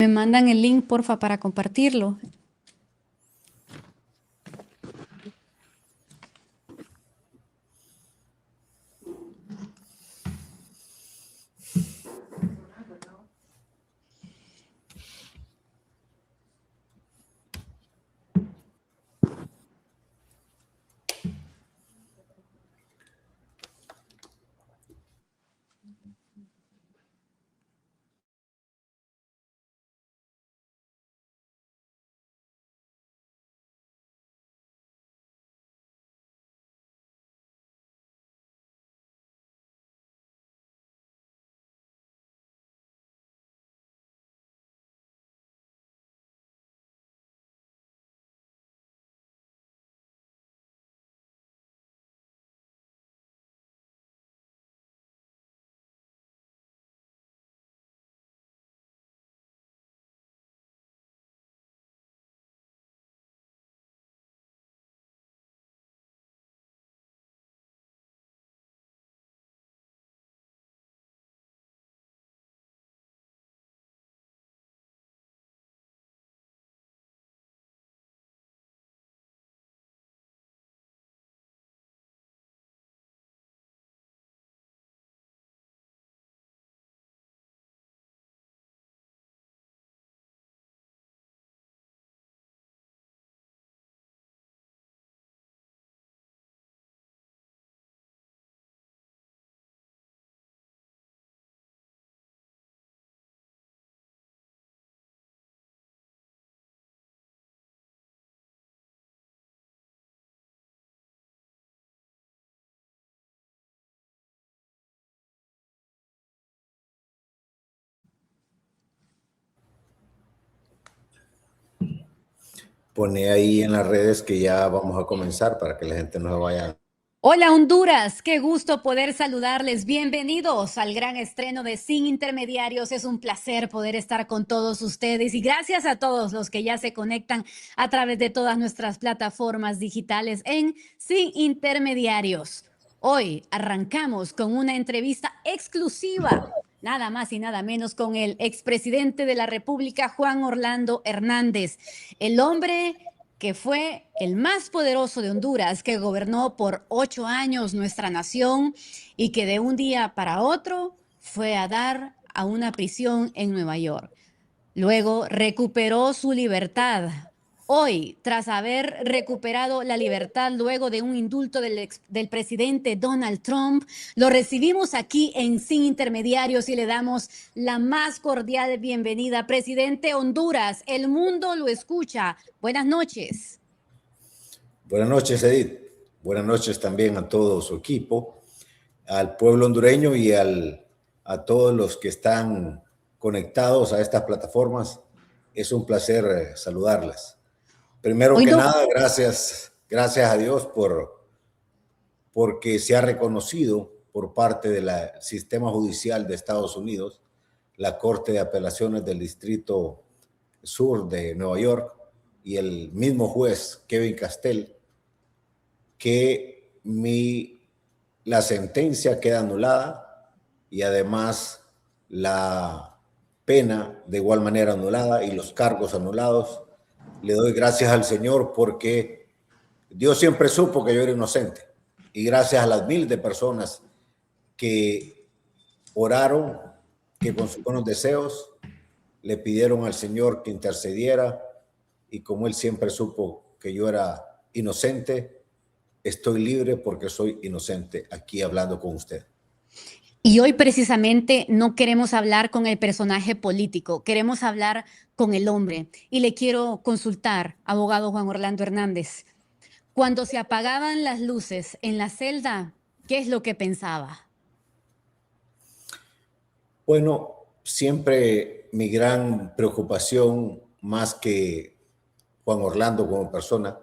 Me mandan el link, porfa, para compartirlo. Pone ahí en las redes que ya vamos a comenzar para que la gente no se vaya. Hola Honduras, qué gusto poder saludarles. Bienvenidos al gran estreno de Sin Intermediarios. Es un placer poder estar con todos ustedes y gracias a todos los que ya se conectan a través de todas nuestras plataformas digitales en Sin Intermediarios. Hoy arrancamos con una entrevista exclusiva, nada más y nada menos, con el expresidente de la República, Juan Orlando Hernández, el hombre que fue el más poderoso de Honduras, que gobernó por 8 años nuestra nación y que de un día para otro fue a dar a una prisión en Nueva York. Luego recuperó su libertad. Hoy, tras haber recuperado la libertad luego de un indulto del presidente Donald Trump, lo recibimos aquí en Sin Intermediarios y le damos la más cordial bienvenida. Presidente Honduras, el mundo lo escucha. Buenas noches. Buenas noches, Edith. Buenas noches también a todo su equipo, al pueblo hondureño y a todos los que están conectados a estas plataformas. Es un placer saludarlas. Primero que nada, gracias a Dios porque se ha reconocido por parte del sistema judicial de Estados Unidos, la Corte de Apelaciones del Distrito Sur de Nueva York y el mismo juez Kevin Castell, que la sentencia queda anulada y además la pena de igual manera anulada y los cargos anulados. Le doy gracias al Señor porque Dios siempre supo que yo era inocente y gracias a las miles de personas que oraron, que con sus buenos deseos le pidieron al Señor que intercediera y como Él siempre supo que yo era inocente, estoy libre porque soy inocente aquí hablando con usted. Y hoy precisamente no queremos hablar con el personaje político, queremos hablar con el hombre. Y le quiero consultar, abogado Juan Orlando Hernández, cuando se apagaban las luces en la celda, ¿qué es lo que pensaba? Bueno, siempre mi gran preocupación, más que Juan Orlando como persona,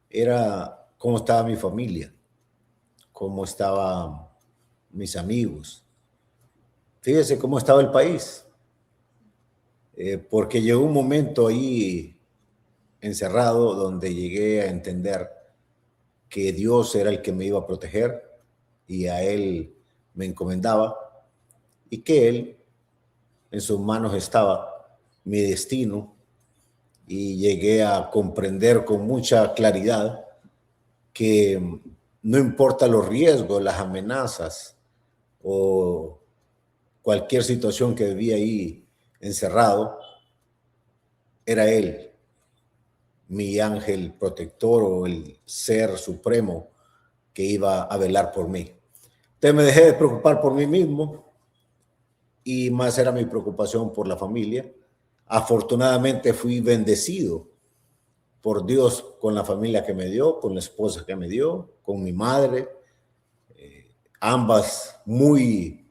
era cómo estaba mi familia, cómo estaban mis amigos. Fíjese cómo estaba el país, porque llegó un momento ahí encerrado donde llegué a entender que Dios era el que me iba a proteger y a Él me encomendaba y que Él en sus manos estaba mi destino y llegué a comprender con mucha claridad que no importa los riesgos, las amenazas o cualquier situación que vivía ahí encerrado, era él, mi ángel protector o el ser supremo que iba a velar por mí. Entonces me dejé de preocupar por mí mismo y más era mi preocupación por la familia. Afortunadamente fui bendecido por Dios con la familia que me dio, con la esposa que me dio, con mi madre, ambas muy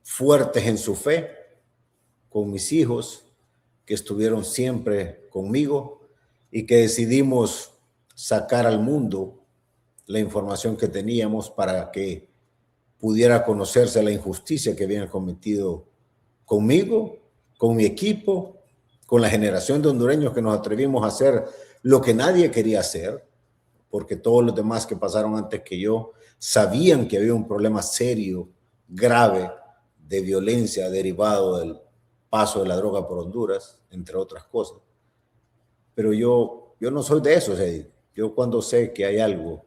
fuertes en su fe, con mis hijos que estuvieron siempre conmigo y que decidimos sacar al mundo la información que teníamos para que pudiera conocerse la injusticia que habían cometido conmigo, con mi equipo, con la generación de hondureños que nos atrevimos a hacer lo que nadie quería hacer, porque todos los demás que pasaron antes que yo sabían que había un problema serio, grave, de violencia derivado del paso de la droga por Honduras, entre otras cosas. Pero yo no soy de eso. O sea, yo cuando sé que hay algo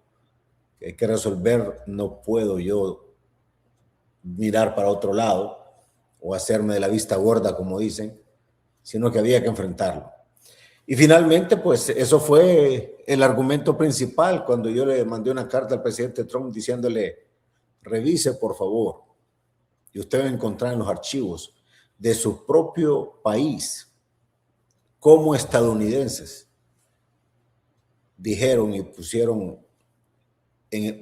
que hay que resolver, no puedo yo mirar para otro lado o hacerme de la vista gorda, como dicen, sino que había que enfrentarlo. Y finalmente, pues eso fue el argumento principal cuando yo le mandé una carta al presidente Trump diciéndole, revise por favor, y usted va a encontrar en los archivos de su propio país cómo estadounidenses dijeron y pusieron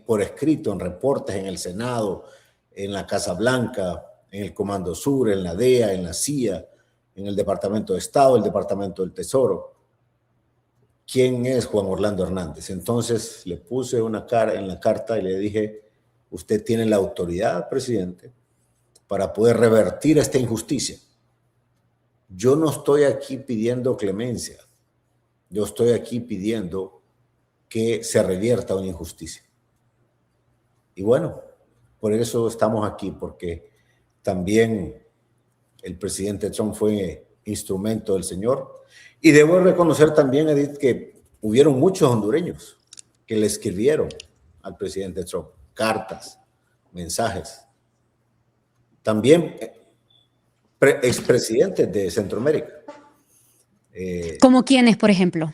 por escrito en reportes en el Senado, en la Casa Blanca, en el Comando Sur, en la DEA, en la CIA, en el Departamento de Estado, el Departamento del Tesoro, quién es Juan Orlando Hernández. Entonces le puse una cara en la carta y le dije, usted tiene la autoridad, presidente, para poder revertir esta injusticia. Yo no estoy aquí pidiendo clemencia, yo estoy aquí pidiendo que se revierta una injusticia. Y bueno, por eso estamos aquí, porque también el presidente Trump fue instrumento del Señor. Y debo reconocer también, Edith, que hubieron muchos hondureños que le escribieron al presidente Trump cartas, mensajes. También expresidentes de Centroamérica. ¿Como quiénes, por ejemplo?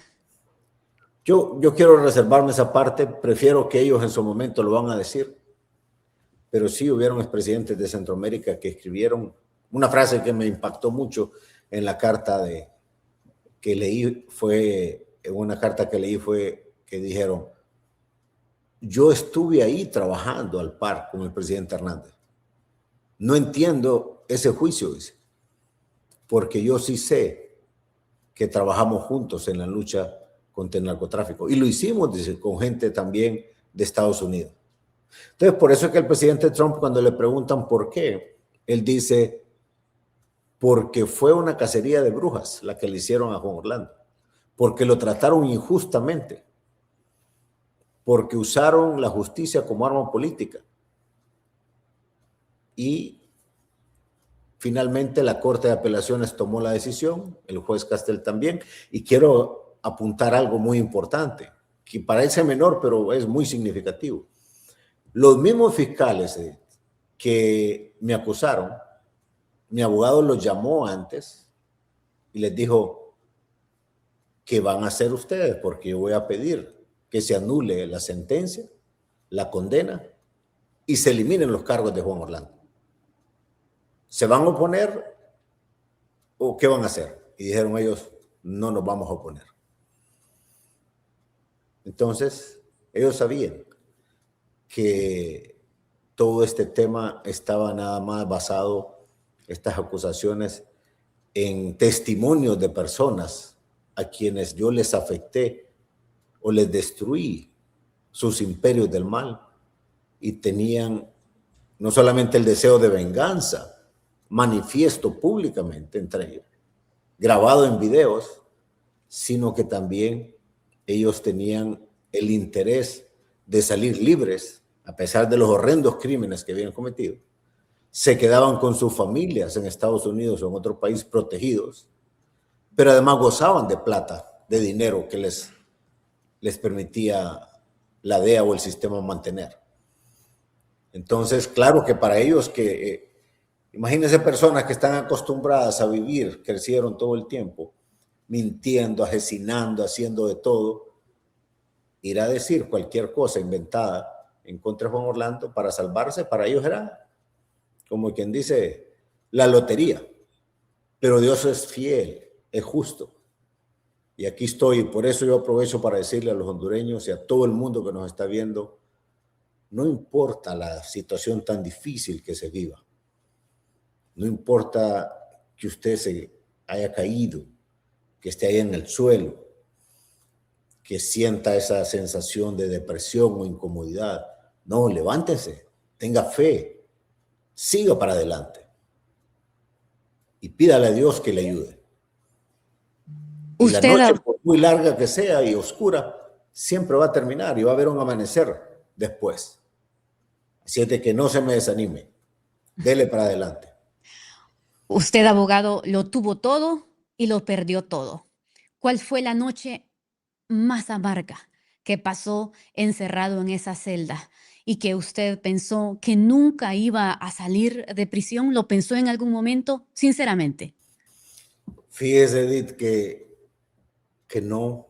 Yo quiero reservarme esa parte, prefiero que ellos en su momento lo van a decir, pero sí hubieron expresidentes de Centroamérica que escribieron una frase que me impactó mucho en la carta que leí, fue que dijeron, yo estuve ahí trabajando al par con el presidente Hernández. No entiendo ese juicio, dice, porque yo sí sé que trabajamos juntos en la lucha contra el narcotráfico. Y lo hicimos, dice, con gente también de Estados Unidos. Entonces, por eso es que el presidente Trump, cuando le preguntan por qué, él dice, porque fue una cacería de brujas la que le hicieron a Juan Orlando, porque lo trataron injustamente, porque usaron la justicia como arma política. Y finalmente la Corte de Apelaciones tomó la decisión, el juez Castel también, y quiero apuntar algo muy importante, que parece menor, pero es muy significativo. Los mismos fiscales que me acusaron, mi abogado los llamó antes y les dijo, ¿qué van a hacer ustedes? Porque yo voy a pedir que se anule la sentencia, la condena y se eliminen los cargos de Juan Orlando. ¿Se van a oponer o qué van a hacer? Y dijeron ellos, no nos vamos a oponer. Entonces, ellos sabían que todo este tema estaba nada más basado, estas acusaciones, en testimonios de personas a quienes yo les afecté o les destruí sus imperios del mal y tenían no solamente el deseo de venganza, manifiesto públicamente entre ellos, grabado en videos, sino que también ellos tenían el interés de salir libres a pesar de los horrendos crímenes que habían cometido, se quedaban con sus familias en Estados Unidos o en otro país protegidos, pero además gozaban de plata, de dinero que les permitía la DEA o el sistema mantener. Entonces, claro que para ellos imagínense personas que están acostumbradas a vivir, crecieron todo el tiempo, mintiendo, asesinando, haciendo de todo, ir a decir cualquier cosa inventada en contra de Juan Orlando para salvarse, para ellos era como quien dice la lotería. Pero Dios es fiel, es justo. Y aquí estoy, y por eso yo aprovecho para decirle a los hondureños y a todo el mundo que nos está viendo, no importa la situación tan difícil que se viva, no importa que usted se haya caído, que esté ahí en el suelo, que sienta esa sensación de depresión o incomodidad. No, levántese, tenga fe, siga para adelante y pídale a Dios que le ayude. Y la noche, por muy larga que sea y oscura, siempre va a terminar y va a haber un amanecer después. Así es de que no se me desanime, dele para adelante. Usted, abogado, lo tuvo todo y lo perdió todo. ¿Cuál fue la noche más amarga que pasó encerrado en esa celda y que usted pensó que nunca iba a salir de prisión? ¿Lo pensó en algún momento, sinceramente? Fíjese, Edith, que no.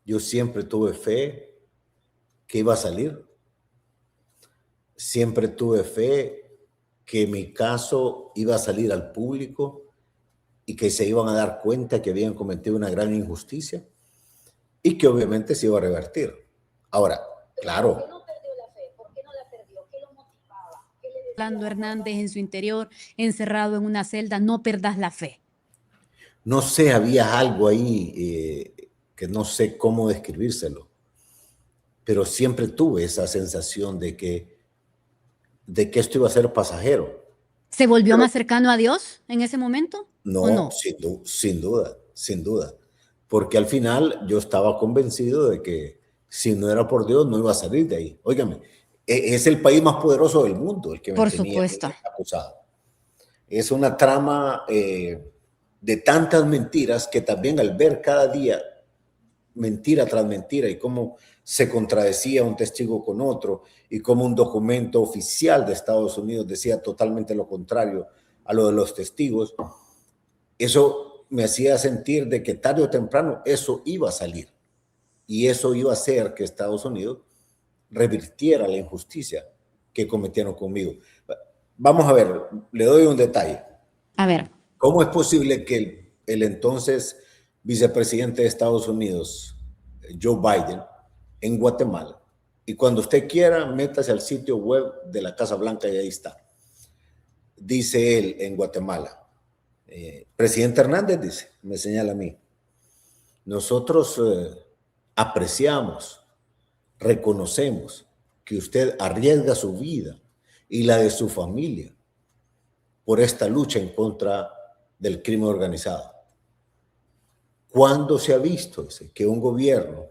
Yo siempre tuve fe que iba a salir. Siempre tuve fe que mi caso iba a salir al público y que se iban a dar cuenta que habían cometido una gran injusticia y que obviamente se iba a revertir. Ahora, claro. ¿Por qué no perdió la fe? ¿Por qué no la perdió? ¿Qué lo motivaba? ¿Qué le decía Orlando Hernández en su interior, encerrado en una celda? No perdas la fe. No sé, había algo ahí que no sé cómo describírselo, pero siempre tuve esa sensación de que esto iba a ser pasajero. ¿Se volvió más cercano a Dios en ese momento? No, ¿O no? sin duda, sin duda. Porque al final yo estaba convencido de que si no era por Dios no iba a salir de ahí. Óigame, es el país más poderoso del mundo el que me Por tenía supuesto. acusado. Es una trama de tantas mentiras que también al ver cada día mentira tras mentira y cómo se contradecía un testigo con otro y cómo un documento oficial de Estados Unidos decía totalmente lo contrario a lo de los testigos, eso me hacía sentir de que tarde o temprano eso iba a salir y eso iba a hacer que Estados Unidos revirtiera la injusticia que cometieron conmigo. Vamos a ver, le doy un detalle. A ver. ¿Cómo es posible que el entonces vicepresidente de Estados Unidos, Joe Biden, en Guatemala, y cuando usted quiera, métase al sitio web de la Casa Blanca y ahí está, dice él en Guatemala, presidente Hernández dice, me señala a mí, nosotros apreciamos, reconocemos que usted arriesga su vida y la de su familia por esta lucha en contra del crimen organizado. ¿Cuándo se ha visto que un gobierno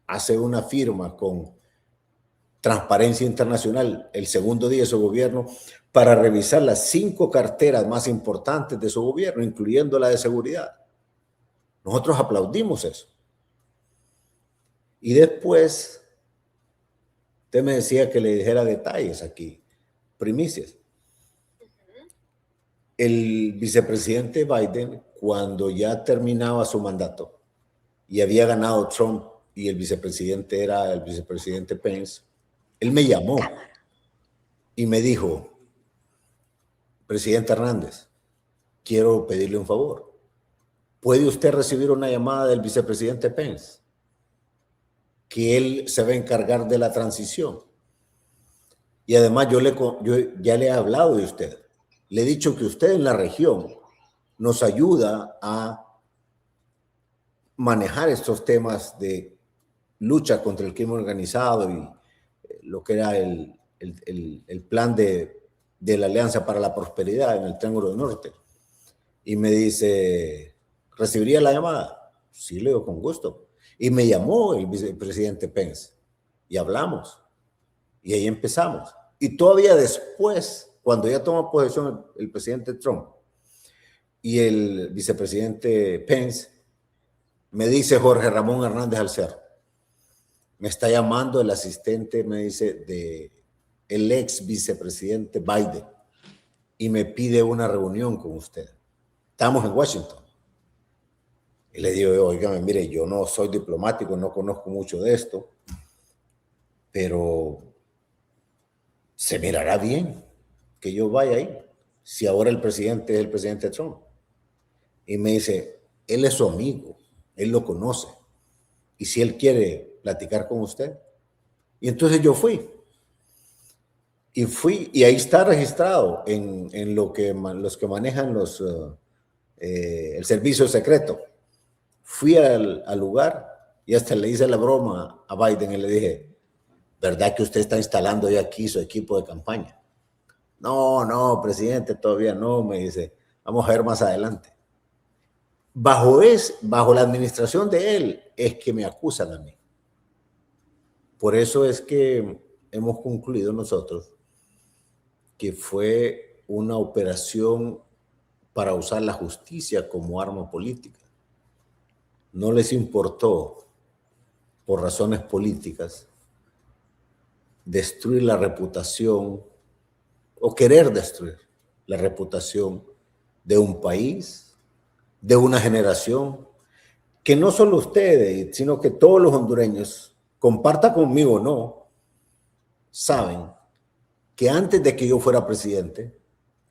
hace una firma con Transparencia Internacional el segundo día de su gobierno para revisar las 5 carteras más importantes de su gobierno, incluyendo la de seguridad? Nosotros aplaudimos eso. Y después, usted me decía que le dijera detalles aquí, primicias. El vicepresidente Biden, cuando ya terminaba su mandato y había ganado Trump y el vicepresidente era el vicepresidente Pence, él me llamó y me dijo, presidente Hernández, quiero pedirle un favor. ¿Puede usted recibir una llamada del vicepresidente Pence? Que él se va a encargar de la transición. Y además yo ya le he hablado de usted. Le he dicho que usted en la región nos ayuda a manejar estos temas de lucha contra el crimen organizado y lo que era el plan de la Alianza para la Prosperidad en el Triángulo del Norte. Y me dice, ¿recibiría la llamada? Sí, le digo, con gusto. Y me llamó el vicepresidente Pence y hablamos. Y ahí empezamos. Y todavía después cuando ya toma posesión el presidente Trump y el vicepresidente Pence, me dice Jorge Ramón Hernández Alcer, me está llamando el asistente, me dice, de el ex vicepresidente Biden y me pide una reunión con usted. Estamos en Washington. Y le digo, oígame, mire, yo no soy diplomático, no conozco mucho de esto, pero se mirará bien que yo vaya ahí, si ahora el presidente es el presidente Trump. Y me dice, él es su amigo, él lo conoce, y si él quiere platicar con usted. Y entonces yo fui. Y ahí está registrado en lo que los que manejan el servicio secreto. Fui al lugar y hasta le hice la broma a Biden y le dije, ¿verdad que usted está instalando ya aquí su equipo de campaña? No, presidente, todavía no, me dice, vamos a ver más adelante. Bajo la administración de él es que me acusan a mí. Por eso es que hemos concluido nosotros que fue una operación para usar la justicia como arma política. No les importó, por razones políticas, destruir la reputación o querer destruir la reputación de un país, de una generación, que no solo ustedes, sino que todos los hondureños, comparta conmigo o no, saben que antes de que yo fuera presidente,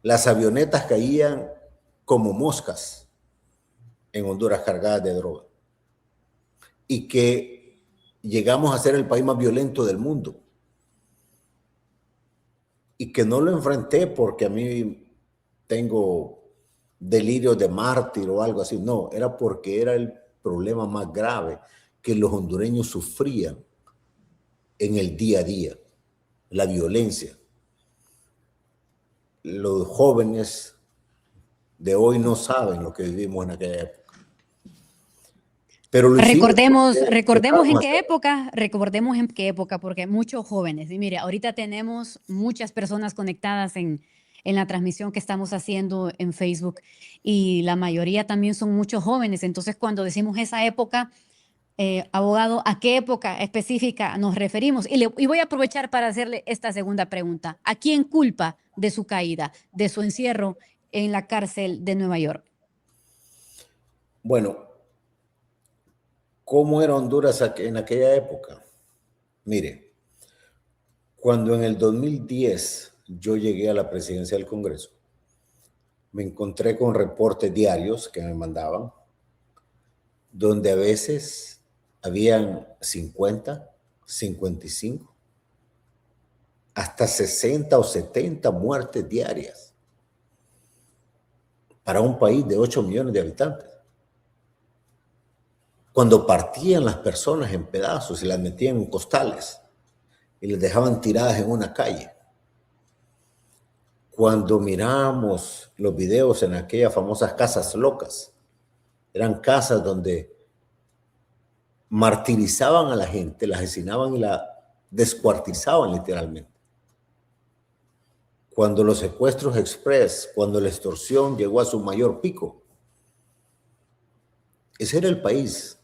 las avionetas caían como moscas en Honduras cargadas de droga y que llegamos a ser el país más violento del mundo y que no lo enfrenté porque a mí tengo delirio de mártir o algo así, no, era porque era el problema más grave que los hondureños sufrían en el día a día, la violencia. Los jóvenes de hoy no saben lo que vivimos en aquella época. Pero lo recordemos en qué época, porque muchos jóvenes, y mire, ahorita tenemos muchas personas conectadas en la transmisión que estamos haciendo en Facebook y la mayoría también son muchos jóvenes. Entonces, cuando decimos esa época, abogado, ¿a qué época específica nos referimos? Y voy a aprovechar para hacerle esta segunda pregunta. ¿A quién culpa de su caída, de su encierro en la cárcel de Nueva York? Bueno, ¿cómo era Honduras en aquella época? Mire, cuando en el 2010 yo llegué a la presidencia del Congreso, me encontré con reportes diarios que me mandaban, donde a veces habían 50, 55, hasta 60 o 70 muertes diarias para un país de 8 millones de habitantes. Cuando partían las personas en pedazos y las metían en costales y les dejaban tiradas en una calle. Cuando miramos los videos en aquellas famosas casas locas, eran casas donde martirizaban a la gente, la asesinaban y la descuartizaban literalmente. Cuando los secuestros express, cuando la extorsión llegó a su mayor pico, ese era el país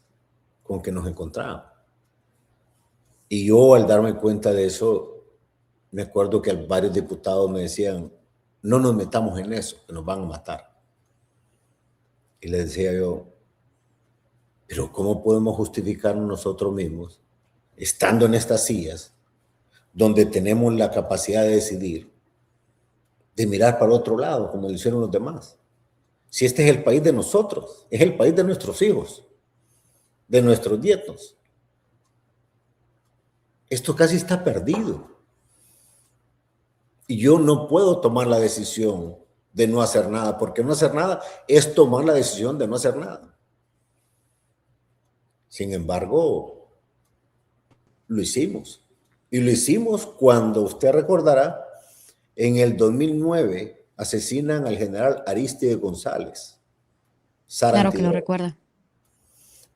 con que nos encontrábamos. Y yo, al darme cuenta de eso, me acuerdo que varios diputados me decían, no nos metamos en eso, que nos van a matar. Y les decía yo, pero ¿cómo podemos justificarnos nosotros mismos, estando en estas sillas, donde tenemos la capacidad de decidir, de mirar para otro lado, como lo hicieron los demás? Si este es el país de nosotros, es el país de nuestros hijos, de nuestros nietos. Esto casi está perdido. Y yo no puedo tomar la decisión de no hacer nada, porque no hacer nada es tomar la decisión de no hacer nada. Sin embargo, lo hicimos. Y lo hicimos cuando, usted recordará, en el 2009 asesinan al general Aristide González. Claro que lo recuerda.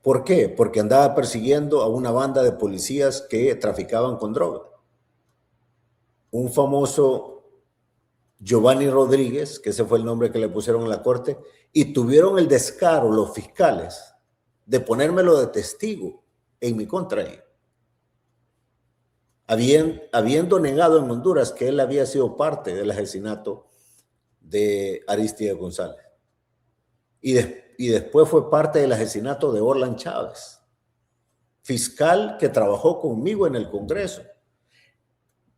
¿Por qué? Porque andaba persiguiendo a una banda de policías que traficaban con droga. Un famoso Giovanni Rodríguez, que ese fue el nombre que le pusieron en la corte, y tuvieron el descaro los fiscales de ponérmelo de testigo en mi contra. Habiendo negado en Honduras que él había sido parte del asesinato de Arístide González. Y después fue parte del asesinato de Orlan Chávez, fiscal que trabajó conmigo en el Congreso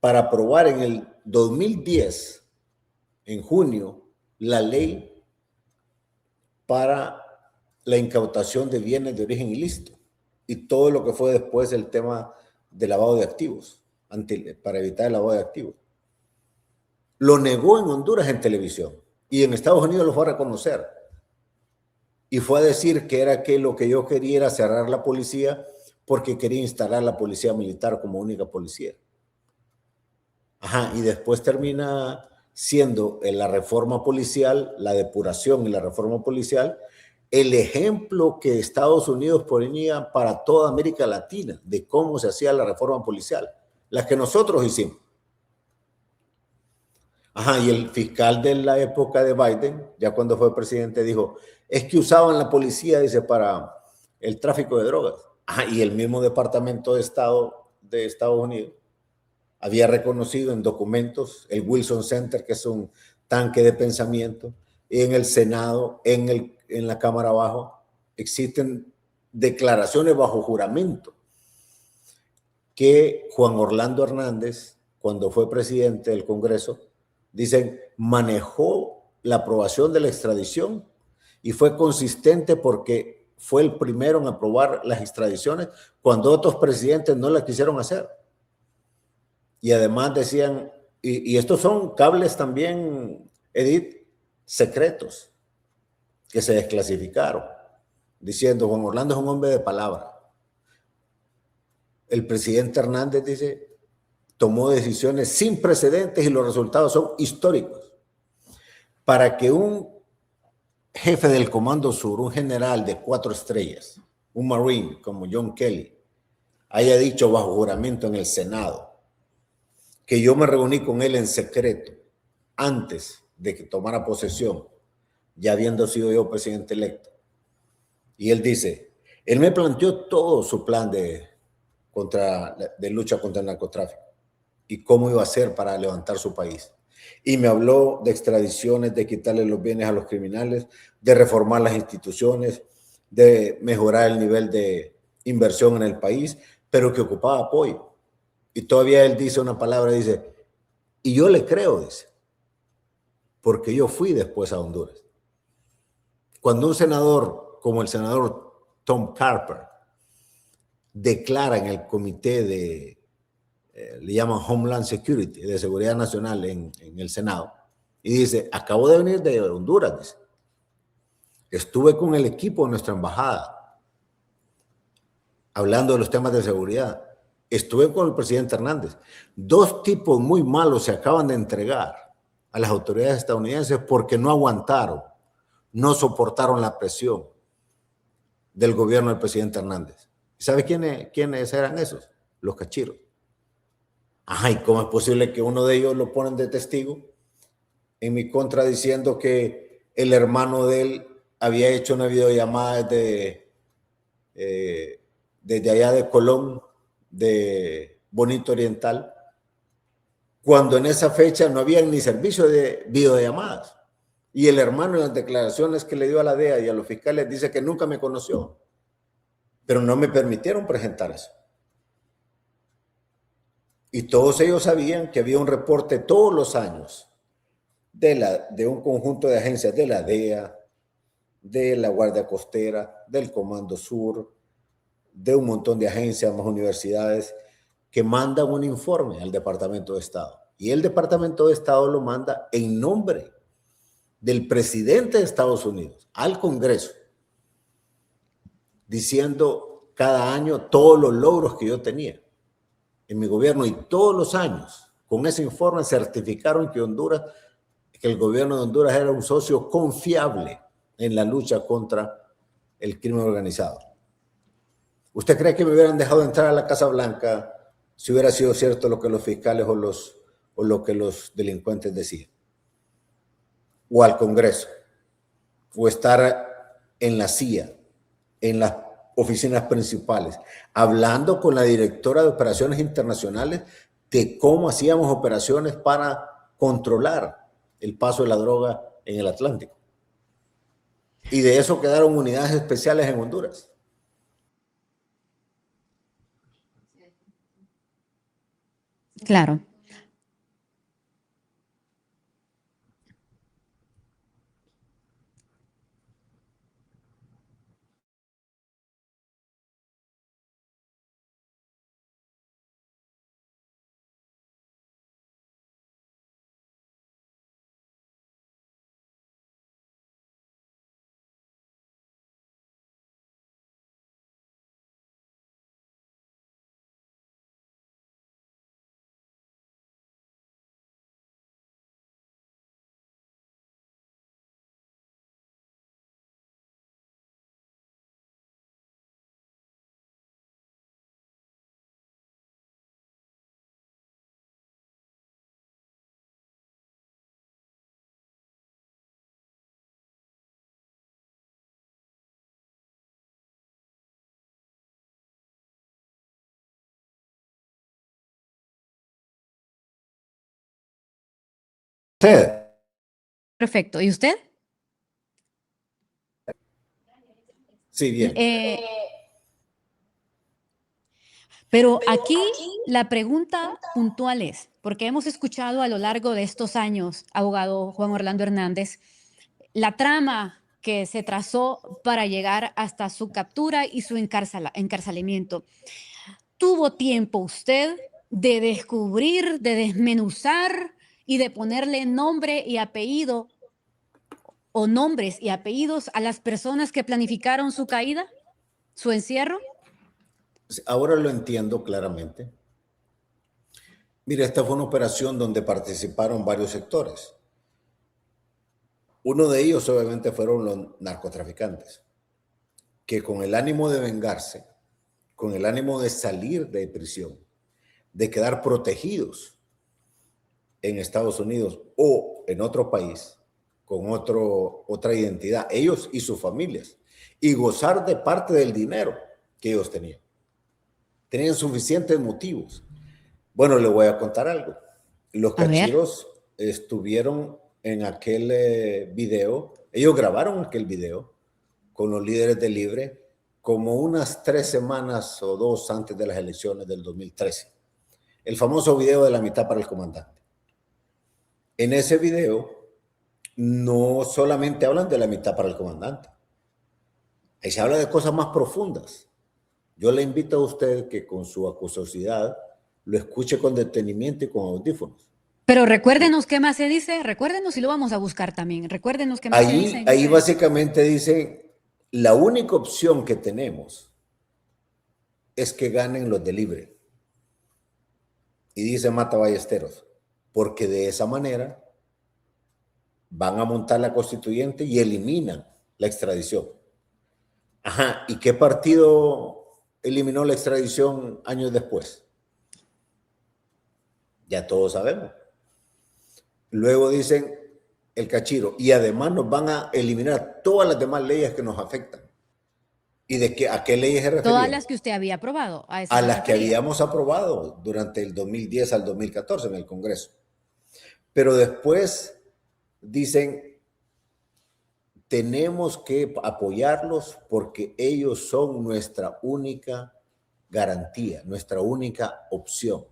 para aprobar en el 2010, en junio, la ley para la incautación de bienes de origen ilícito y todo lo que fue después el tema de lavado de activos, para evitar el lavado de activos. Lo negó en Honduras en televisión y en Estados Unidos lo fue a reconocer. Y fue a decir que era que lo que yo quería era cerrar la policía porque quería instalar la policía militar como única policía. Ajá, y después termina siendo en la reforma policial, la depuración y la reforma policial, el ejemplo que Estados Unidos ponía para toda América Latina de cómo se hacía la reforma policial, la que nosotros hicimos. Ajá, y el fiscal de la época de Biden, ya cuando fue presidente, dijo, es que usaban la policía, dice, para el tráfico de drogas. Ajá, y el mismo Departamento de Estado de Estados Unidos había reconocido en documentos el Wilson Center, que es un tanque de pensamiento, y en el Senado, en la Cámara Baja, existen declaraciones bajo juramento que Juan Orlando Hernández, cuando fue presidente del Congreso, dicen, manejó la aprobación de la extradición y fue consistente porque fue el primero en aprobar las extradiciones cuando otros presidentes no la quisieron hacer. Y además decían, y estos son cables también, Edith, secretos que se desclasificaron, diciendo, Juan Orlando es un hombre de palabra. El presidente Hernández dice, tomó decisiones sin precedentes y los resultados son históricos. Para que un jefe del Comando Sur, un general de 4 estrellas, un marine como John Kelly, haya dicho bajo juramento en el Senado que yo me reuní con él en secreto antes de que tomara posesión, ya habiendo sido yo presidente electo. Y él dice, él me planteó todo su plan de lucha contra el narcotráfico y cómo iba a hacer para levantar su país. Y me habló de extradiciones, de quitarle los bienes a los criminales, de reformar las instituciones, de mejorar el nivel de inversión en el país, pero que ocupaba apoyo. Y todavía él dice una palabra, dice, y yo le creo, dice, porque yo fui después a Honduras. Cuando un senador, como el senador Tom Carper, declara en el comité de le llaman Homeland Security, de Seguridad Nacional en el Senado, y dice, acabo de venir de Honduras, dice. Estuve con el equipo de nuestra embajada, hablando de los temas de seguridad. Estuve con el presidente Hernández. 2 tipos muy malos se acaban de entregar a las autoridades estadounidenses porque no aguantaron, no soportaron la presión del gobierno del presidente Hernández. ¿Sabe quiénes eran esos? Los cachiros. Ajá, ¿y cómo es posible que uno de ellos lo ponen de testigo en mi contra diciendo que el hermano de él había hecho una videollamada desde allá de Colón, de Bonito Oriental, cuando en esa fecha no había ni servicio de videollamadas? Y el hermano en las declaraciones que le dio a la DEA y a los fiscales dice que nunca me conoció, pero no me permitieron presentar eso. Y todos ellos sabían que había un reporte todos los años de un conjunto de agencias de la DEA, de la Guardia Costera, del Comando Sur, de un montón de agencias, más universidades, que mandan un informe al Departamento de Estado. Y el Departamento de Estado lo manda en nombre del presidente de Estados Unidos al Congreso, diciendo cada año todos los logros que yo tenía en mi gobierno, y todos los años con ese informe certificaron que el gobierno de Honduras era un socio confiable en la lucha contra el crimen organizado. ¿Usted cree que me hubieran dejado entrar a la Casa Blanca si hubiera sido cierto lo que los fiscales o lo que los delincuentes decían? o al Congreso, o estar en la CIA, en las oficinas principales, hablando con la directora de operaciones internacionales de cómo hacíamos operaciones para controlar el paso de la droga en el Atlántico. Y de eso quedaron unidades especiales en Honduras. Claro. ¿Usted? Perfecto. ¿Y usted? Sí, bien. Pero aquí la pregunta puntual es, porque hemos escuchado a lo largo de estos años, abogado Juan Orlando Hernández, la trama que se trazó para llegar hasta su captura y su encarcelamiento. ¿Tuvo tiempo usted de descubrir, de desmenuzar y de ponerle nombre y apellido o nombres y apellidos a las personas que planificaron su caída, su encierro? Ahora lo entiendo claramente. Mira, esta fue una operación donde participaron varios sectores. Uno de ellos obviamente fueron los narcotraficantes, que con el ánimo de vengarse, con el ánimo de salir de prisión, de quedar protegidos en Estados Unidos o en otro país, con otra identidad, ellos y sus familias, y gozar de parte del dinero que ellos tenían. Tenían suficientes motivos. Bueno, le voy a contar algo. Los cachiros estuvieron en aquel video, ellos grabaron aquel video con los líderes de Libre como unas 3 semanas o 2 antes de las elecciones del 2013. El famoso video de la mitad para el comandante. En ese video no solamente hablan de la mitad para el comandante, ahí se habla de cosas más profundas. Yo le invito a usted que con su acuosidad lo escuche con detenimiento y con audífonos. Pero recuérdenos qué más se dice, recuérdenos y lo vamos a buscar también. Recuérdenos qué más se dice. Ahí básicamente dice, la única opción que tenemos es que ganen los de Libre. Y dice Mata Ballesteros, porque de esa manera van a montar la constituyente y eliminan la extradición. Ajá, ¿y qué partido eliminó la extradición años después? Ya todos sabemos. Luego dicen el cachiro, y además nos van a eliminar todas las demás leyes que nos afectan. ¿Y de a qué leyes se referían? Todas las que usted había aprobado. A las que habíamos aprobado durante el 2010 al 2014 en el Congreso. Pero después dicen, tenemos que apoyarlos porque ellos son nuestra única garantía, nuestra única opción.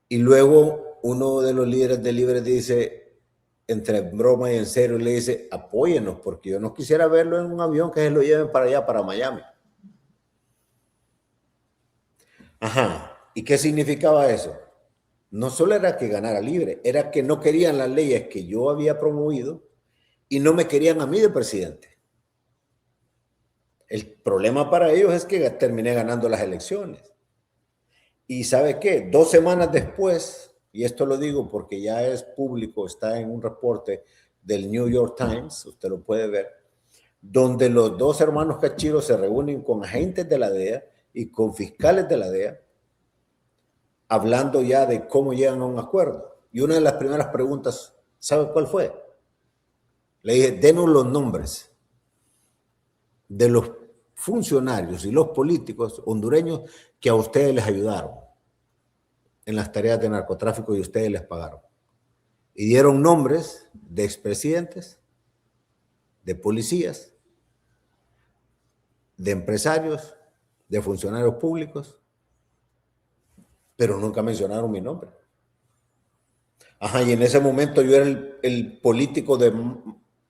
Y luego uno de los líderes de Libre dice, entre broma y en serio, le dice, apóyenos, porque yo no quisiera verlo en un avión que se lo lleven para allá, para Miami. Ajá, ¿y qué significaba eso? No solo era que ganara Libre, era que no querían las leyes que yo había promovido y no me querían a mí de presidente. El problema para ellos es que terminé ganando las elecciones. Y ¿sabe qué? 2 semanas después, y esto lo digo porque ya es público, está en un reporte del New York Times, usted lo puede ver, donde los 2 hermanos cachiros se reúnen con agentes de la DEA y con fiscales de la DEA, hablando ya de cómo llegan a un acuerdo. Y una de las primeras preguntas ¿Sabe cuál fue? Le dije, denos los nombres de los funcionarios y los políticos hondureños que a ustedes les ayudaron en las tareas de narcotráfico y ustedes les pagaron. Y dieron nombres de expresidentes, de policías, de empresarios, de funcionarios públicos, pero nunca mencionaron mi nombre. Ajá, y en ese momento yo era el político de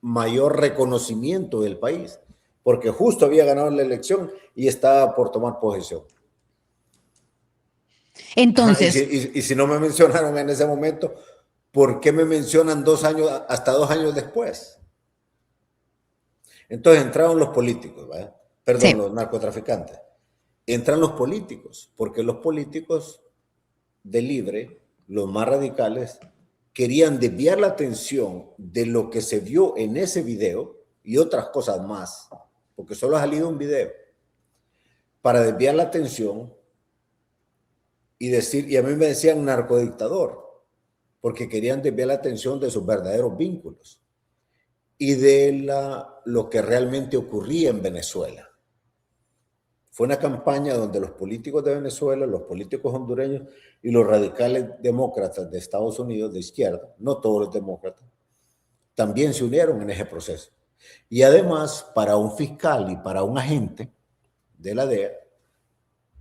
mayor reconocimiento del país, porque justo había ganado la elección y estaba por tomar posesión. Ajá, Entonces, y si no me mencionaron en ese momento, ¿por qué me mencionan 2 años, hasta 2 años después? Entonces entraron los políticos, ¿verdad? Perdón, sí. los narcotraficantes. Entran los políticos, porque los políticos de Libre, los más radicales, querían desviar la atención de lo que se vio en ese video y otras cosas más, porque solo ha salido un video, para desviar la atención y decir, y a mí me decían narcodictador, porque querían desviar la atención de sus verdaderos vínculos y de lo que realmente ocurría en Venezuela. Fue una campaña donde los políticos de Venezuela, los políticos hondureños y los radicales demócratas de Estados Unidos de izquierda, no todos los demócratas, también se unieron en ese proceso. Y además, para un fiscal y para un agente de la DEA,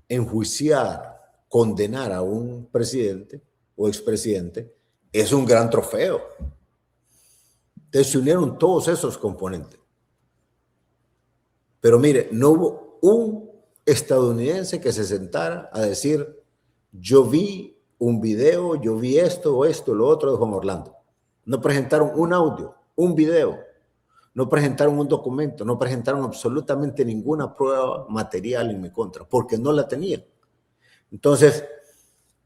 enjuiciar, condenar a un presidente o expresidente es un gran trofeo. Entonces se unieron todos esos componentes. Pero mire, no hubo un estadounidense que se sentara a decir, yo vi un video, yo vi esto o esto, lo otro de Juan Orlando. No presentaron un audio, un video, no presentaron un documento, no presentaron absolutamente ninguna prueba material en mi contra, porque no la tenían. Entonces,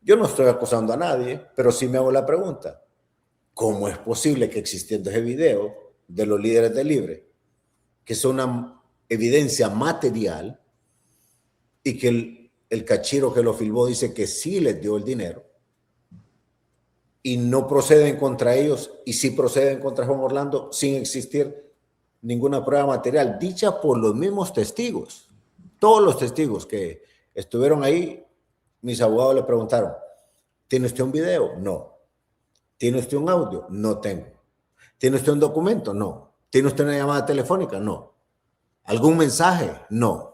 yo no estoy acusando a nadie, pero sí me hago la pregunta, ¿cómo es posible que existiendo ese video de los líderes de Libre, que es una evidencia material, y que el cachiro que lo filmó dice que sí les dio el dinero y no proceden contra ellos y sí proceden contra Juan Orlando sin existir ninguna prueba material dicha por los mismos testigos? Todos los testigos que estuvieron ahí, mis abogados le preguntaron, ¿tiene usted un video? No. ¿Tiene usted un audio? No tengo. ¿Tiene usted un documento? No. ¿Tiene usted una llamada telefónica? No. ¿Algún mensaje? No.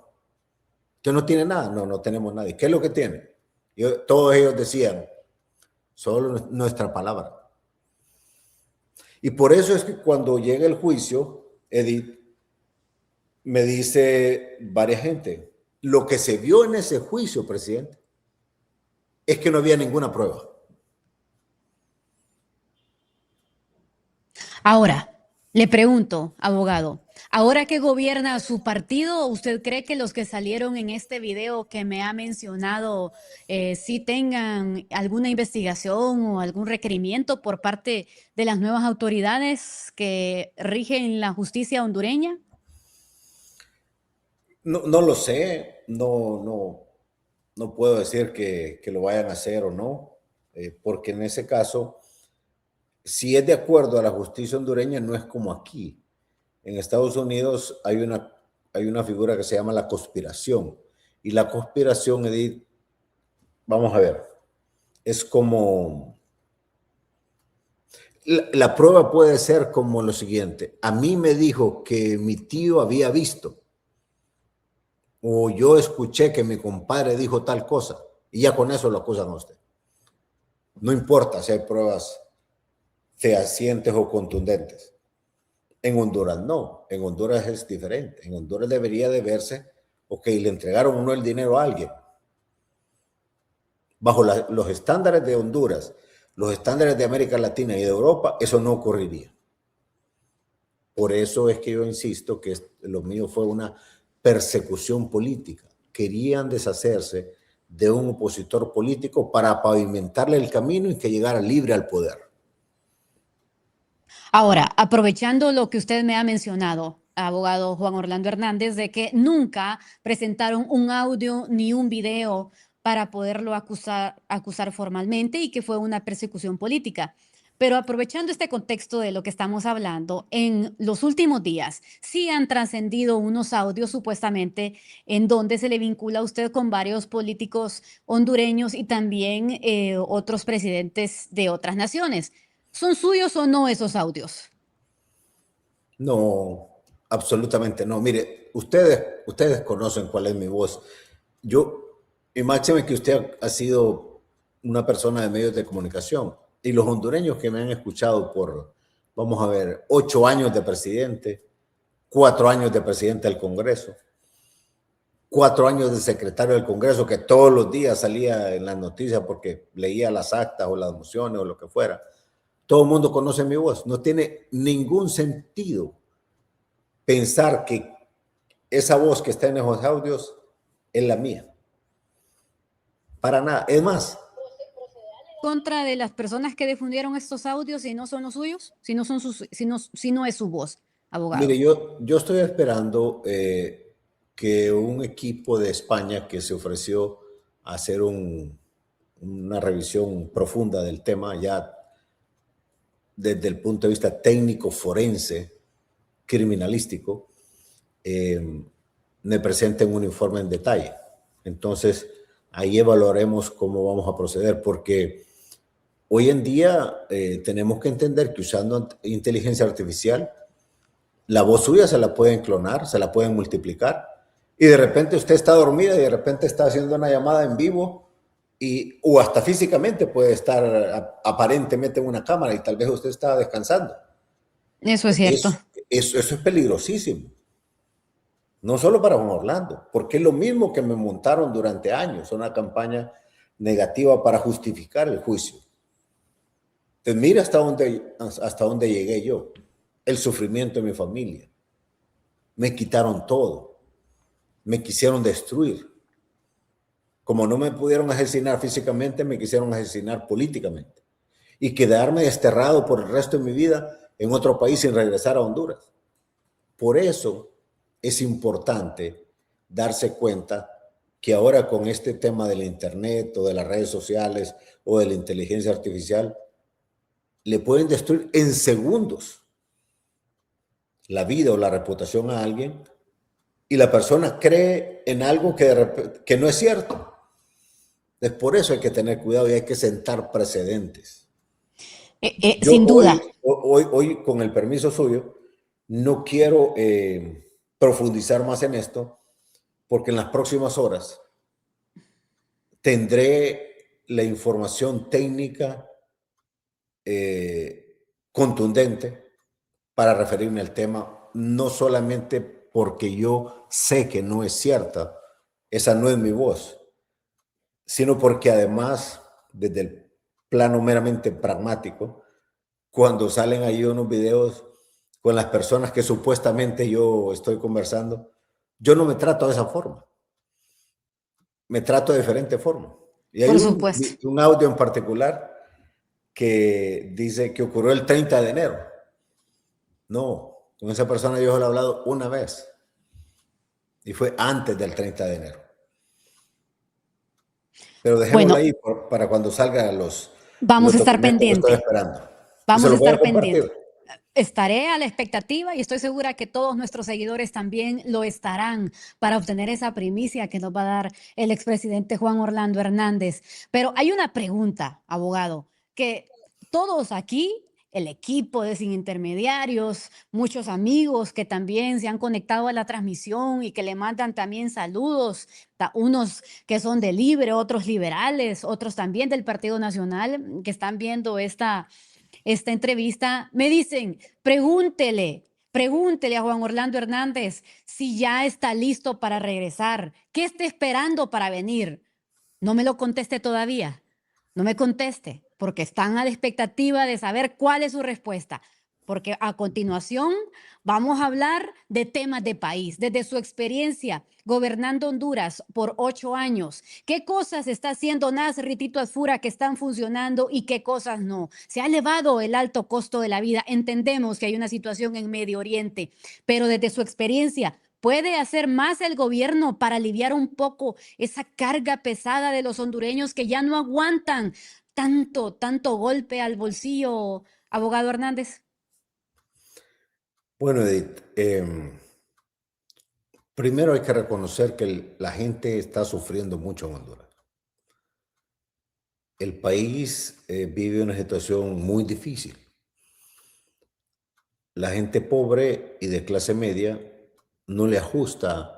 ¿Usted no tiene nada? No, no tenemos nadie. ¿Qué es lo que tiene? Todos ellos decían, solo nuestra palabra. Y por eso es que cuando llega el juicio, Edith, me dice varias gente, lo que se vio en ese juicio, presidente, es que no había ninguna prueba. Ahora, le pregunto, abogado, ahora que gobierna su partido, ¿usted cree que los que salieron en este video que me ha mencionado sí tengan alguna investigación o algún requerimiento por parte de las nuevas autoridades que rigen la justicia hondureña? No, no lo sé, no puedo decir que lo vayan a hacer o no, porque en ese caso, si es de acuerdo a la justicia hondureña, no es como aquí. En Estados Unidos hay una figura que se llama la conspiración. Y la conspiración, Edith, vamos a ver, es como... La prueba puede ser como lo siguiente. A mí me dijo que mi tío había visto, o yo escuché que mi compadre dijo tal cosa, y ya con eso lo acusan a usted. No importa si hay pruebas fehacientes o contundentes. En Honduras no, en Honduras es diferente. En Honduras debería de verse, ok, le entregaron uno el dinero a alguien. Bajo los estándares de Honduras, los estándares de América Latina y de Europa, eso no ocurriría. Por eso es que yo insisto que lo mío fue una persecución política. Querían deshacerse de un opositor político para pavimentarle el camino y que llegara libre al poder. Ahora, aprovechando lo que usted me ha mencionado, abogado Juan Orlando Hernández, de que nunca presentaron un audio ni un video para poderlo acusar formalmente y que fue una persecución política. Pero aprovechando este contexto de lo que estamos hablando, en los últimos días sí han trascendido unos audios supuestamente en donde se le vincula a usted con varios políticos hondureños y también otros presidentes de otras naciones. ¿Son suyos o no esos audios? No, absolutamente no. Mire, ustedes conocen cuál es mi voz. Yo, y máxime que usted ha sido una persona de medios de comunicación y los hondureños que me han escuchado por, vamos a ver, 8 años de presidente, 4 años de presidente del Congreso, 4 años de secretario del Congreso, que todos los días salía en las noticias porque leía las actas o las mociones o lo que fuera. Todo el mundo conoce mi voz. No tiene ningún sentido pensar que esa voz que está en esos audios es la mía. Para nada. Es más, Contra de las personas que difundieron estos audios si no son los suyos, si no es su voz, mire, abogado. yo estoy esperando que un equipo de España que se ofreció a hacer una revisión profunda del tema ya desde el punto de vista técnico, forense, criminalístico, me presenten un informe en detalle. Entonces, ahí evaluaremos cómo vamos a proceder, porque hoy en día tenemos que entender que usando inteligencia artificial, la voz suya se la pueden clonar, se la pueden multiplicar, y de repente usted está dormida y de repente está haciendo una llamada en vivo o hasta físicamente puede estar aparentemente en una cámara y tal vez usted está descansando. Eso es cierto. Eso es peligrosísimo. No solo para Juan Orlando, porque es lo mismo que me montaron durante años, una campaña negativa para justificar el juicio. Entonces, mira hasta dónde llegué yo, el sufrimiento de mi familia. Me quitaron todo, me quisieron destruir. Como no me pudieron asesinar físicamente, me quisieron asesinar políticamente. Y quedarme desterrado por el resto de mi vida en otro país sin regresar a Honduras. Por eso es importante darse cuenta que ahora con este tema del internet o de las redes sociales o de la inteligencia artificial, le pueden destruir en segundos la vida o la reputación a alguien y la persona cree en algo que no es cierto. Es por eso hay que tener cuidado y hay que sentar precedentes. Yo Sin duda. hoy, con el permiso suyo, no quiero profundizar más en esto, porque en las próximas horas tendré la información técnica contundente para referirme al tema, no solamente porque yo sé que no es cierta, esa no es mi voz, sino porque además, desde el plano meramente pragmático, cuando salen ahí unos videos con las personas que supuestamente yo estoy conversando, yo no me trato de esa forma, me trato de diferente forma. Y hay Por supuesto. un audio en particular que dice que ocurrió el 30 de enero. No, con esa persona yo solo he hablado una vez y fue antes del 30 de enero. Pero dejémoslo Bueno, ahí para cuando salgan vamos los a estar documentos que estoy pendiente. esperando. Y se Vamos a los voy a estar compartir. pendiente. Estaré a la expectativa y estoy segura que todos nuestros seguidores también lo estarán para obtener esa primicia que nos va a dar el expresidente Juan Orlando Hernández. Pero hay una pregunta, abogado, que todos aquí, el equipo de Sin Intermediarios, muchos amigos que también se han conectado a la transmisión y que le mandan también saludos, unos que son de Libre, otros liberales, otros también del Partido Nacional que están viendo esta entrevista, me dicen, pregúntele a Juan Orlando Hernández si ya está listo para regresar. ¿Qué está esperando para venir? No me lo conteste todavía. No me conteste, porque están a la expectativa de saber cuál es su respuesta. Porque a continuación vamos a hablar de temas de país, desde su experiencia gobernando Honduras por 8 años. ¿Qué cosas está haciendo Nasri Tito Asfura que están funcionando y qué cosas no? Se ha elevado el alto costo de la vida. Entendemos que hay una situación en Medio Oriente, pero desde su experiencia, ¿puede hacer más el gobierno para aliviar un poco esa carga pesada de los hondureños que ya no aguantan tanto golpe al bolsillo, abogado Hernández? Bueno, Edith, primero hay que reconocer que la gente está sufriendo mucho en Honduras. El país vive una situación muy difícil. La gente pobre y de clase media no le ajusta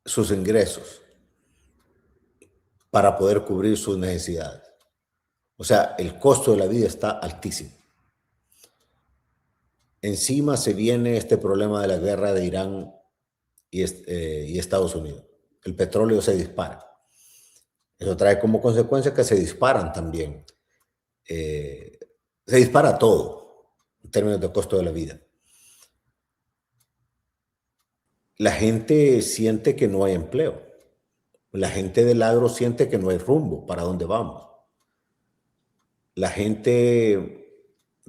sus ingresos para poder cubrir sus necesidades. O sea, el costo de la vida está altísimo. Encima se viene este problema de la guerra de Irán y Estados Unidos. El petróleo se dispara. Eso trae como consecuencia que se disparan también. Se dispara todo en términos de costo de la vida. La gente siente que no hay empleo. La gente del agro siente que no hay rumbo para dónde vamos. La gente,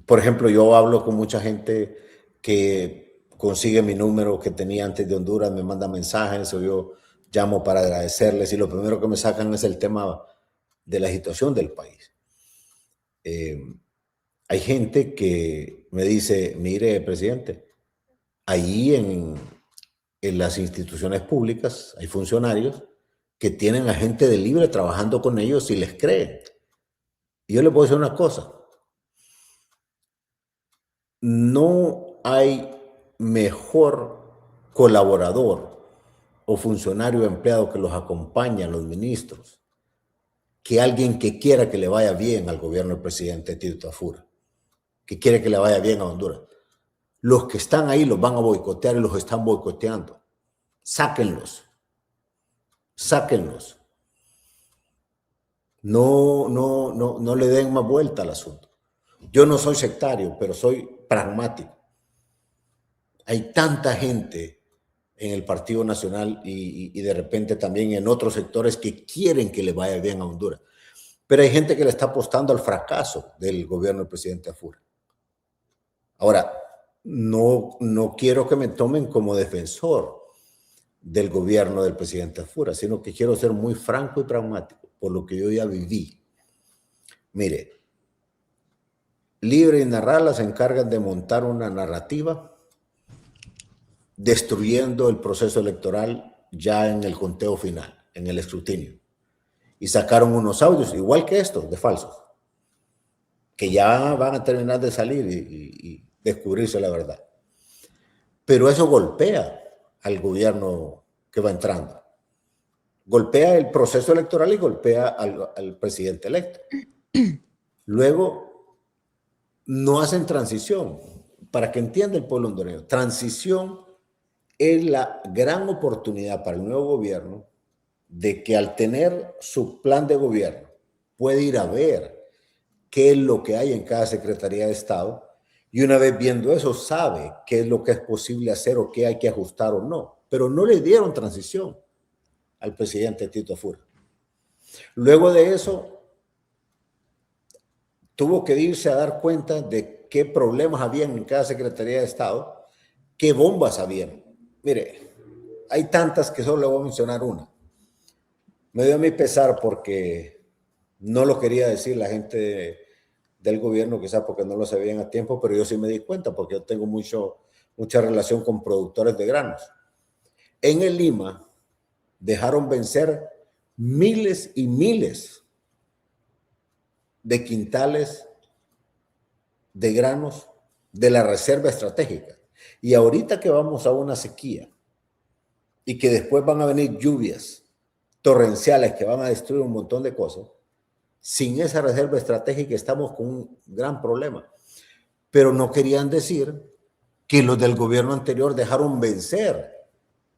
por ejemplo, yo hablo con mucha gente que consigue mi número que tenía antes de Honduras, me manda mensajes o yo llamo para agradecerles y lo primero que me sacan es el tema de la situación del país. Hay gente que me dice, mire, presidente, ahí en las instituciones públicas hay funcionarios que tienen a gente de libre trabajando con ellos y les creen. Y yo les puedo decir una cosa, no hay mejor colaborador o funcionario empleado que los acompaña, los ministros, que alguien que quiera que le vaya bien al gobierno del presidente Tito Afura, que quiere que le vaya bien a Honduras. Los que están ahí los van a boicotear y los están boicoteando. Sáquenlos. Sáquenlos. No le den más vuelta al asunto. Yo no soy sectario, pero soy pragmático. Hay tanta gente en el Partido Nacional y de repente también en otros sectores que quieren que le vaya bien a Honduras. Pero hay gente que le está apostando al fracaso del gobierno del presidente Afura. Ahora, no quiero que me tomen como defensor del gobierno del presidente Afura, sino que quiero ser muy franco y pragmático, por lo que yo ya viví. Mire, Libre y Narrala se encargan de montar una narrativa destruyendo el proceso electoral ya en el conteo final, en el escrutinio. Y sacaron unos audios, igual que estos, de falsos, que ya van a terminar de salir y descubrirse la verdad. Pero eso golpea al gobierno que va entrando. Golpea el proceso electoral y golpea al presidente electo. Luego, no hacen transición. Para que entienda el pueblo hondureño, transición es la gran oportunidad para el nuevo gobierno de que al tener su plan de gobierno puede ir a ver qué es lo que hay en cada Secretaría de Estado y una vez viendo eso sabe qué es lo que es posible hacer o qué hay que ajustar o no. Pero no le dieron transición al presidente Tito Afura. Luego de eso, tuvo que irse a dar cuenta de qué problemas habían en cada Secretaría de Estado, qué bombas habían. Mire, hay tantas que solo le voy a mencionar una. Me dio a mí pesar porque no lo quería decir la gente del gobierno, quizás porque no lo sabían a tiempo, pero yo sí me di cuenta porque yo tengo mucha relación con productores de granos. En el Lima dejaron vencer miles y miles de quintales de granos de la reserva estratégica. Y ahorita que vamos a una sequía y que después van a venir lluvias torrenciales que van a destruir un montón de cosas, sin esa reserva estratégica estamos con un gran problema. Pero no querían decir que los del gobierno anterior dejaron vencer.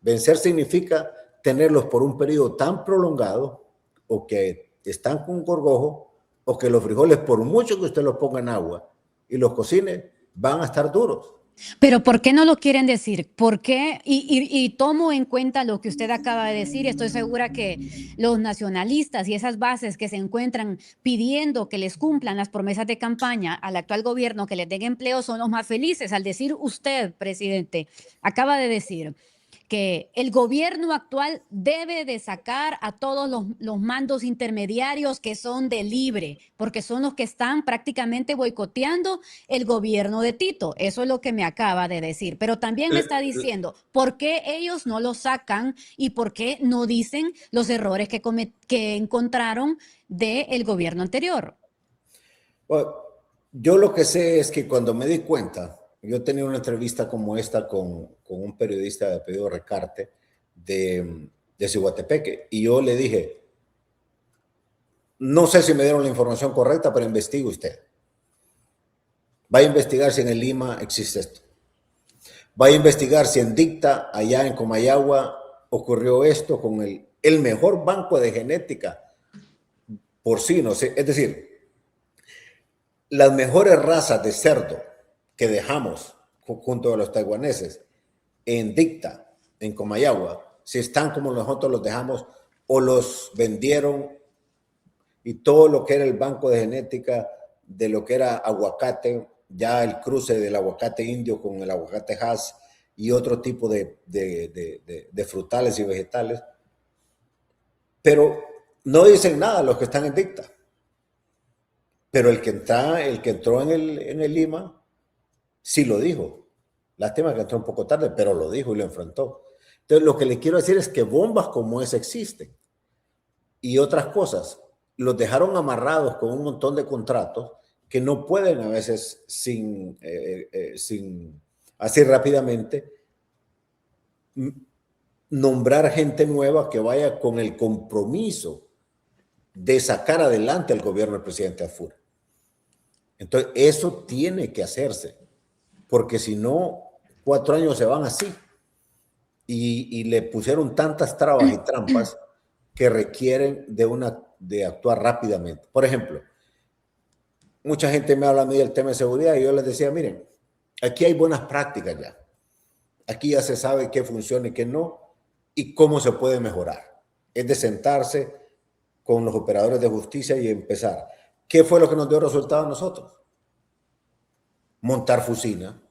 Vencer significa tenerlos por un periodo tan prolongado o que están con gorgojo o que los frijoles, por mucho que usted los ponga en agua y los cocine, van a estar duros. Pero ¿por qué no lo quieren decir? ¿Por qué? Y tomo en cuenta lo que usted acaba de decir y estoy segura que los nacionalistas y esas bases que se encuentran pidiendo que les cumplan las promesas de campaña al actual gobierno, que les den empleo, son los más felices. Al decir usted, presidente, acaba de decir que el gobierno actual debe de sacar a todos los mandos intermediarios que son de libre, porque son los que están prácticamente boicoteando el gobierno de Tito. Eso es lo que me acaba de decir. Pero también me está diciendo, ¿por qué ellos no lo sacan y por qué no dicen los errores que encontraron del gobierno anterior? Bueno, yo lo que sé es que cuando me di cuenta, yo tenía una entrevista como esta con un periodista de apellido Recarte de Ciguatepeque, y yo le dije, no sé si me dieron la información correcta, pero investigue usted. Va a investigar si en el Lima existe esto. Va a investigar si en Dicta, allá en Comayagua, ocurrió esto con el mejor banco de genética porcino. Es decir, las mejores razas de cerdo que dejamos junto a los taiwaneses en Dicta, en Comayagua, si están como nosotros los dejamos o los vendieron, y todo lo que era el banco de genética de lo que era aguacate, ya el cruce del aguacate indio con el aguacate Hass y otro tipo de frutales y vegetales, pero no dicen nada los que están en Dicta. Pero el que entró en el Lima, sí lo dijo. Lástima que entró un poco tarde, pero lo dijo y lo enfrentó. Entonces, lo que le quiero decir es que bombas como esa existen. Y otras cosas, los dejaron amarrados con un montón de contratos que no pueden a veces sin así rápidamente nombrar gente nueva que vaya con el compromiso de sacar adelante al gobierno del presidente Afur. Entonces, eso tiene que hacerse, porque si no, 4 años se van así. Y le pusieron tantas trabas y trampas que requieren de actuar rápidamente. Por ejemplo, mucha gente me habla a mí del tema de seguridad y yo les decía, miren, aquí hay buenas prácticas ya. Aquí ya se sabe qué funciona y qué no y cómo se puede mejorar. Es de sentarse con los operadores de justicia y empezar. ¿Qué fue lo que nos dio resultado a nosotros? Montar Fusina.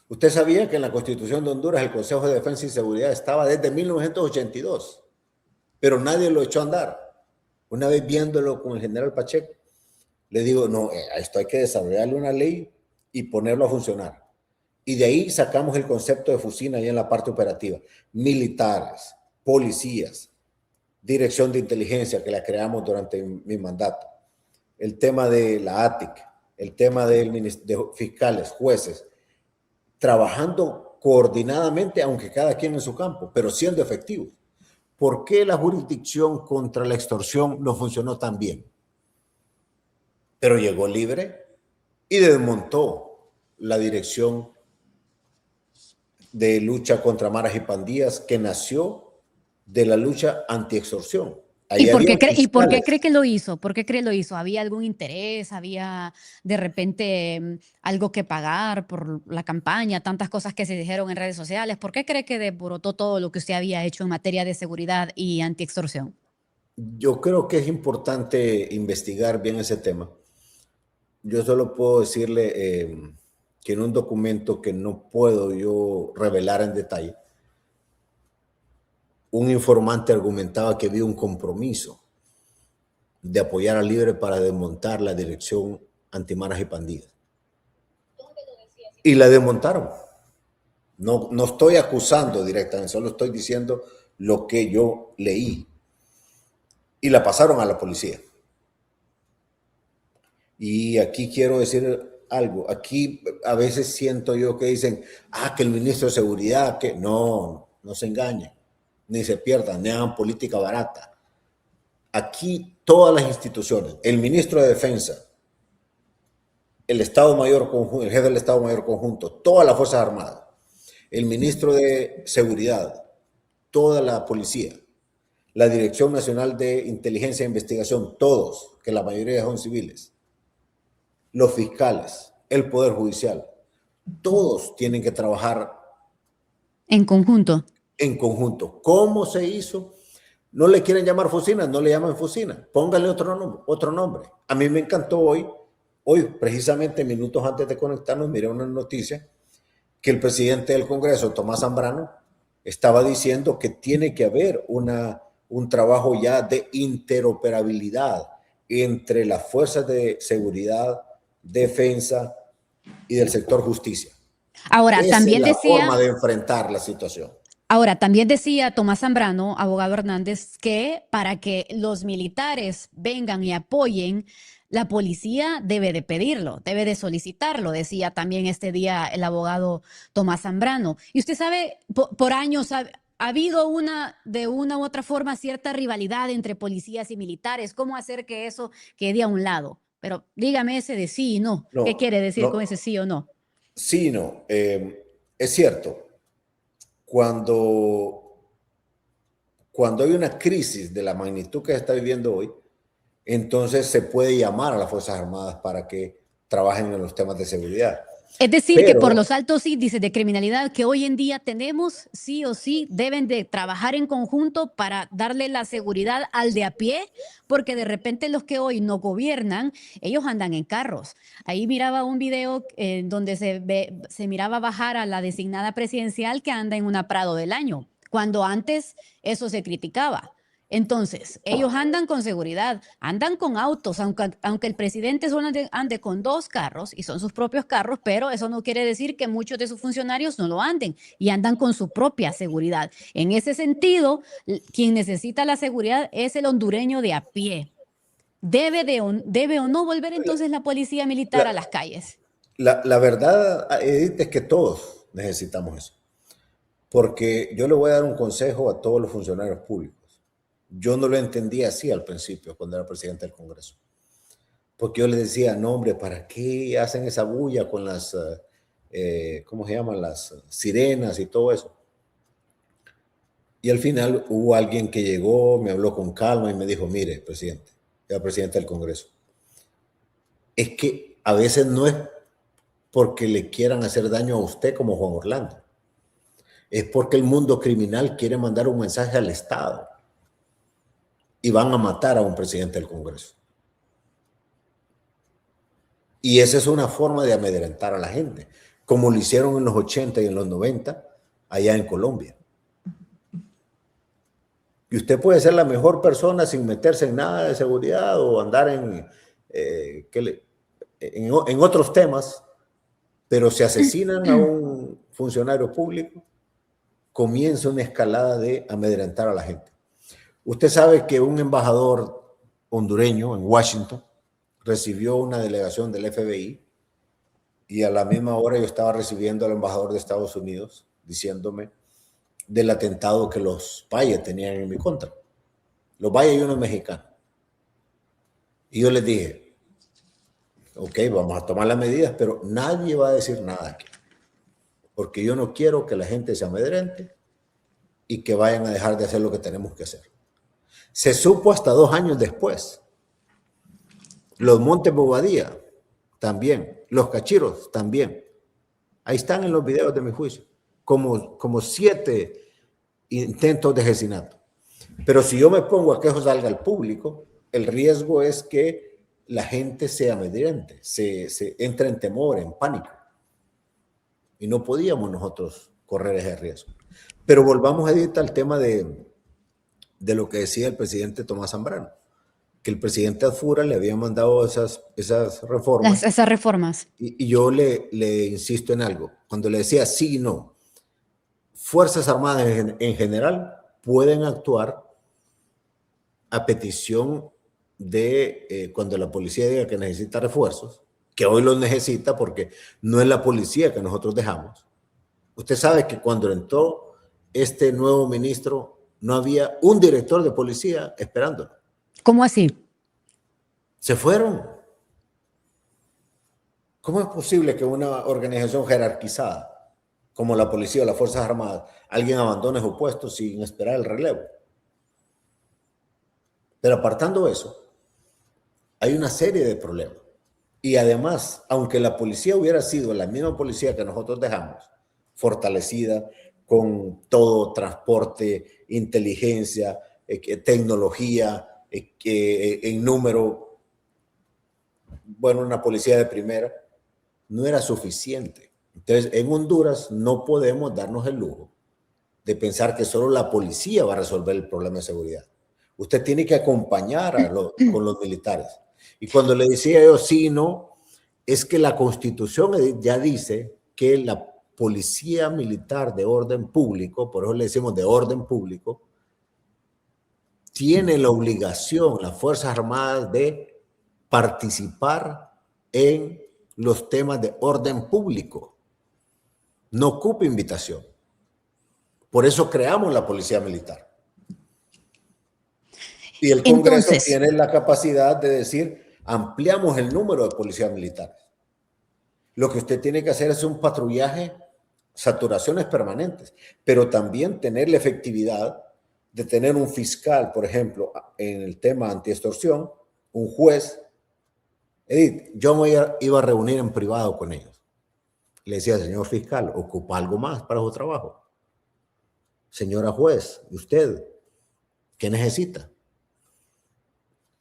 Usted sabía que en la Constitución de Honduras el Consejo de Defensa y Seguridad estaba desde 1982, pero nadie lo echó a andar. Una vez viéndolo con el general Pacheco, le digo, no, a esto hay que desarrollarle una ley y ponerlo a funcionar. Y de ahí sacamos el concepto de Fusina ahí en la parte operativa. Militares, policías, dirección de inteligencia que la creamos durante mi mandato, el tema de la ATIC, el tema de fiscales, jueces, trabajando coordinadamente, aunque cada quien en su campo, pero siendo efectivos. ¿Por qué la jurisdicción contra la extorsión no funcionó tan bien? Pero llegó libre y desmontó la dirección de lucha contra maras y pandillas que nació de la lucha anti-extorsión. ¿Y por qué cree que lo hizo? ¿Por qué cree que lo hizo? ¿Había algún interés? ¿Había de repente algo que pagar por la campaña? Tantas cosas que se dijeron en redes sociales. ¿Por qué cree que desborotó todo lo que usted había hecho en materia de seguridad y anti-extorsión? Yo creo que es importante investigar bien ese tema. Yo solo puedo decirle que en un documento que no puedo yo revelar en detalle, un informante argumentaba que había un compromiso de apoyar a Libre para desmontar la dirección antimaras y pandillas. Y la desmontaron. No estoy acusando directamente, solo estoy diciendo lo que yo leí. Y la pasaron a la policía. Y aquí quiero decir algo. Aquí a veces siento yo que dicen, que el ministro de Seguridad, que no se engañen, ni se pierdan, ni hagan política barata. Aquí todas las instituciones, el ministro de Defensa, el Estado Mayor Conjunto, el jefe del Estado Mayor Conjunto, todas las Fuerzas Armadas, el ministro de Seguridad, toda la policía, la Dirección Nacional de Inteligencia e Investigación, todos, que la mayoría son civiles, los fiscales, el Poder Judicial, todos tienen que trabajar en conjunto. En conjunto. ¿Cómo se hizo? No le quieren llamar Fusina, no le llaman Fusina. Póngale otro nombre. A mí me encantó hoy precisamente minutos antes de conectarnos, miré una noticia que el presidente del Congreso, Tomás Zambrano, estaba diciendo que tiene que haber un trabajo ya de interoperabilidad entre las fuerzas de seguridad, defensa y del sector justicia. Ahora, Esa es también la decía, forma de enfrentar la situación. ahora, también decía Tomás Zambrano, abogado Hernández, que para que los militares vengan y apoyen, la policía debe de pedirlo, debe de solicitarlo, decía también este día el abogado Tomás Zambrano. Y usted sabe, por años ha habido de una u otra forma cierta rivalidad entre policías y militares. ¿Cómo hacer que eso quede a un lado? Pero dígame ese de sí y no. ¿Qué No, quiere decir con no, ese sí o no? sí, no. Es cierto, cuando, cuando hay una crisis de la magnitud que se está viviendo hoy, entonces se puede llamar a las Fuerzas Armadas para que trabajen en los temas de seguridad. Es decir, que por Pero los altos índices de criminalidad que hoy en día tenemos, sí o sí deben de trabajar en conjunto para darle la seguridad al de a pie, porque de repente los que hoy no gobiernan, ellos andan en carros. Ahí miraba un video donde se miraba bajar a la designada presidencial que anda en una Prado del año, cuando antes eso se criticaba. Entonces, ellos andan con seguridad, andan con autos, aunque el presidente solo ande con 2 carros y son sus propios carros, pero eso no quiere decir que muchos de sus funcionarios no lo anden y andan con su propia seguridad. En ese sentido, quien necesita la seguridad es el hondureño de a pie. ¿Debe o no volver entonces la policía militar a la, las calles? la verdad, Edith, es que todos necesitamos eso. Porque yo le voy a dar un consejo a todos los funcionarios públicos. Yo no lo entendía así al principio, cuando era presidente del Congreso. Porque yo les decía, no, hombre, ¿para qué hacen esa bulla con las, ¿cómo se llaman? Las sirenas y todo eso. Y al final hubo alguien que llegó, me habló con calma y me dijo, mire, presidente, era presidente del Congreso, es que a veces no es porque le quieran hacer daño a usted como Juan Orlando, es porque el mundo criminal quiere mandar un mensaje al Estado y van a matar a un presidente del Congreso. Y esa es una forma de amedrentar a la gente, como lo hicieron en los 80 y en los 90 allá en Colombia. Y usted puede ser la mejor persona sin meterse en nada de seguridad o andar en otros temas, pero si asesinan a un funcionario público, comienza una escalada de amedrentar a la gente. Usted sabe que un embajador hondureño en Washington recibió una delegación del FBI y a la misma hora yo estaba recibiendo al embajador de Estados Unidos diciéndome del atentado que los Payas tenían en mi contra. Los Payas y unos mexicanos. Y yo les dije, ok, vamos a tomar las medidas, pero nadie va a decir nada aquí. Porque yo no quiero que la gente se amedrente y que vayan a dejar de hacer lo que tenemos que hacer. Se supo hasta 2 años después. Los Montes Bobadilla también. Los Cachiros también. Ahí están en los videos de mi juicio. Como 7 intentos de asesinato. Pero si yo me pongo a que eso salga al público, el riesgo es que la gente se amedrente, se entra en temor, en pánico. Y no podíamos nosotros correr ese riesgo. Pero volvamos a editar el tema de lo que decía el presidente Tomás Zambrano, que el presidente Adfura le había mandado esas reformas. Esas reformas. Y yo le insisto en algo. Cuando le decía sí y no, Fuerzas Armadas en general pueden actuar a petición de cuando la policía diga que necesita refuerzos, que hoy los necesita porque no es la policía que nosotros dejamos. Usted sabe que cuando entró este nuevo ministro no había un director de policía esperándolo. ¿Cómo así? Se fueron. ¿Cómo es posible que una organización jerarquizada como la policía o las Fuerzas Armadas, alguien abandone su puesto sin esperar el relevo? Pero apartando eso, hay una serie de problemas. Y además, aunque la policía hubiera sido la misma policía que nosotros dejamos, fortalecida con todo transporte, inteligencia, tecnología, en número, bueno, una policía de primera, no era suficiente. Entonces, en Honduras no podemos darnos el lujo de pensar que solo la policía va a resolver el problema de seguridad. Usted tiene que acompañar con los militares. Y cuando le decía yo sí y no, es que la Constitución ya dice que la policía militar de orden público, por eso le decimos de orden público, tiene la obligación, las Fuerzas Armadas, de participar en los temas de orden público. No ocupa invitación. Por eso creamos la Policía Militar. Y el Congreso tiene la capacidad de decir, ampliamos el número de policías militares. Lo que usted tiene que hacer es un patrullaje, saturaciones permanentes, pero también tener la efectividad de tener un fiscal, por ejemplo, en el tema antiextorsión, un juez. Edith, yo me iba a reunir en privado con ellos. Le decía, señor fiscal, ¿ocupa algo más para su trabajo? Señora juez, ¿y usted qué necesita?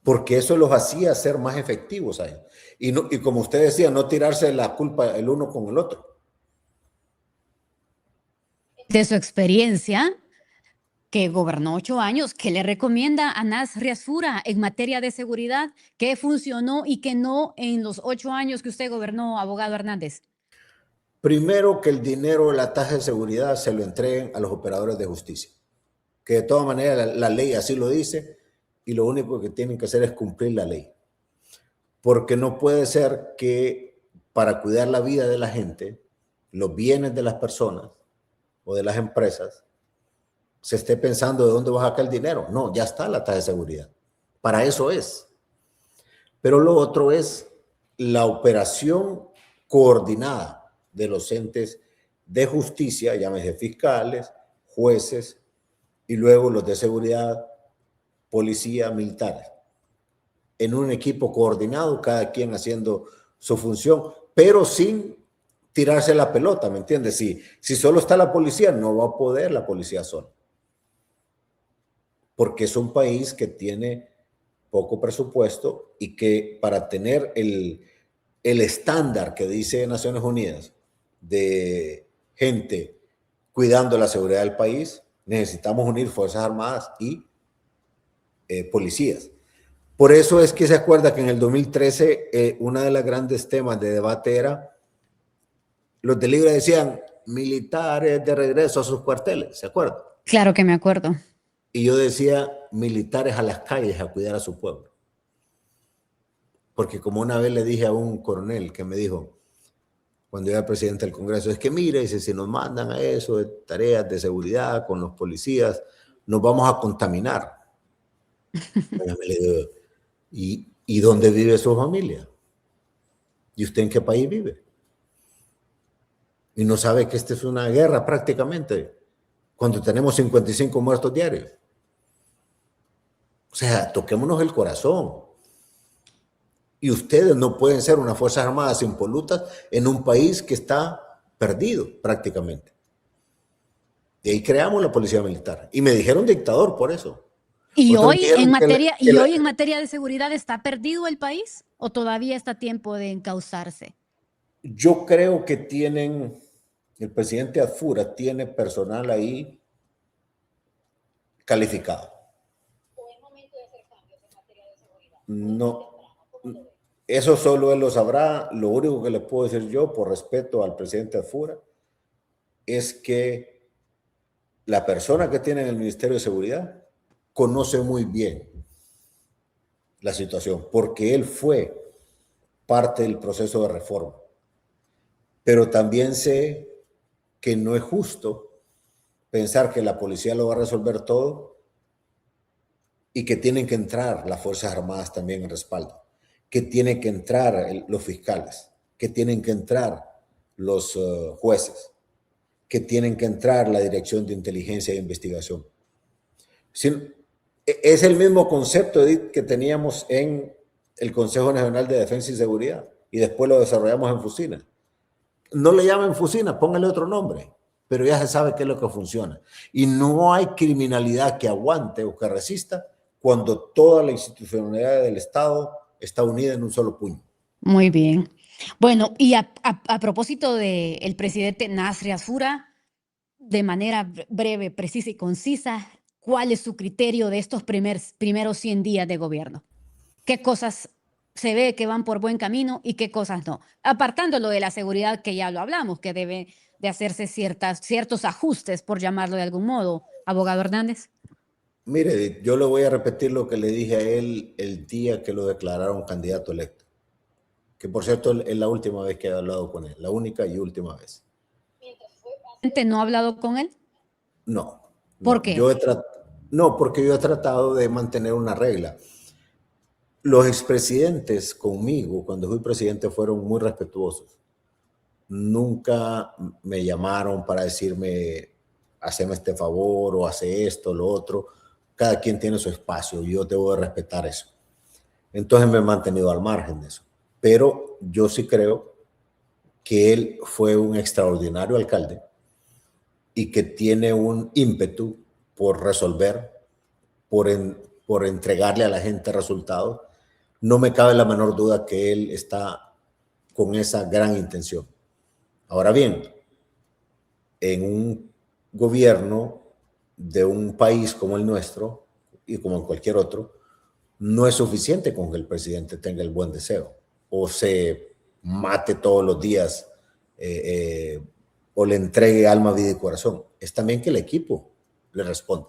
Porque eso los hacía ser más efectivos ahí. Y como usted decía, no tirarse la culpa el uno con el otro. De su experiencia, que gobernó 8 años, ¿qué le recomienda a Anas Riasfura en materia de seguridad? ¿Qué funcionó y qué no en los 8 años que usted gobernó, abogado Hernández? Primero, que el dinero de la tasa de seguridad se lo entreguen a los operadores de justicia. Que de todas maneras la ley así lo dice y lo único que tienen que hacer es cumplir la ley. Porque no puede ser que para cuidar la vida de la gente, los bienes de las personas o de las empresas, se esté pensando de dónde va a sacar el dinero. No, ya está la tasa de seguridad. Para eso es. Pero lo otro es la operación coordinada de los entes de justicia, llámese fiscales, jueces y luego los de seguridad, policía, militares, en un equipo coordinado, cada quien haciendo su función, pero sin tirarse la pelota, ¿me entiendes? Si solo está la policía, no va a poder la policía sola. Porque es un país que tiene poco presupuesto y que para tener el estándar que dice Naciones Unidas de gente cuidando la seguridad del país, necesitamos unir Fuerzas Armadas y policías. Por eso es que se acuerda que en el 2013 una de las grandes temas de debate era, los de Libre decían, militares de regreso a sus cuarteles, ¿se acuerda? Claro que me acuerdo. Y yo decía, militares a las calles a cuidar a su pueblo. Porque como una vez le dije a un coronel que me dijo, cuando yo era presidente del Congreso, es que mire, dice, si nos mandan a eso de tareas de seguridad con los policías, nos vamos a contaminar. Le digo, ¿y dónde vive su familia? ¿Y usted en qué país vive? Y no sabe que esta es una guerra prácticamente, cuando tenemos 55 muertos diarios. O sea, toquémonos el corazón. Y ustedes no pueden ser unas Fuerzas Armadas impolutas en un país que está perdido prácticamente. Y ahí creamos la Policía Militar. Y me dijeron dictador por eso. ¿Y hoy en materia de seguridad está perdido el país o todavía está a tiempo de encauzarse? Yo creo que el presidente Adfura tiene personal ahí calificado. ¿O es momento de hacer cambios en materia de seguridad? No, eso solo él lo sabrá. Lo único que le puedo decir yo, por respeto al presidente Adfura, es que la persona que tiene en el Ministerio de Seguridad conoce muy bien la situación, porque él fue parte del proceso de reforma. Pero también sé que no es justo pensar que la policía lo va a resolver todo y que tienen que entrar las Fuerzas Armadas también en respaldo, que tienen que entrar los fiscales, que tienen que entrar los jueces, que tienen que entrar la Dirección de Inteligencia e Investigación. Es el mismo concepto, Edith, que teníamos en el Consejo Nacional de Defensa y Seguridad y después lo desarrollamos en Fusina. No le llamen Fusina, póngale otro nombre, pero ya se sabe qué es lo que funciona. Y no hay criminalidad que aguante o que resista cuando toda la institucionalidad del Estado está unida en un solo puño. Muy bien. Bueno, y a propósito del presidente Nasri Asura, de manera breve, precisa y concisa, ¿cuál es su criterio de estos primeros 100 días de gobierno? ¿Qué cosas se ve que van por buen camino y qué cosas no? Apartando lo de la seguridad, que ya lo hablamos, que debe de hacerse ciertos ajustes, por llamarlo de algún modo, abogado Hernández. Mire, yo le voy a repetir lo que le dije a él el día que lo declararon candidato electo, que por cierto es la última vez que he hablado con él, la única y última vez. ¿No ha hablado con él? No, ¿Por no, qué? no, porque yo he tratado de mantener una regla. Los expresidentes conmigo, cuando fui presidente, fueron muy respetuosos. Nunca me llamaron para decirme, haceme este favor o hace esto, lo otro. Cada quien tiene su espacio y yo debo de respetar eso. Entonces me he mantenido al margen de eso. Pero yo sí creo que él fue un extraordinario alcalde y que tiene un ímpetu por resolver, por entregarle a la gente resultados. No me cabe la menor duda que él está con esa gran intención. Ahora bien, en un gobierno de un país como el nuestro y como en cualquier otro, no es suficiente con que el presidente tenga el buen deseo o se mate todos los días eh, eh, o le entregue alma, vida y corazón. Es también que el equipo le responda.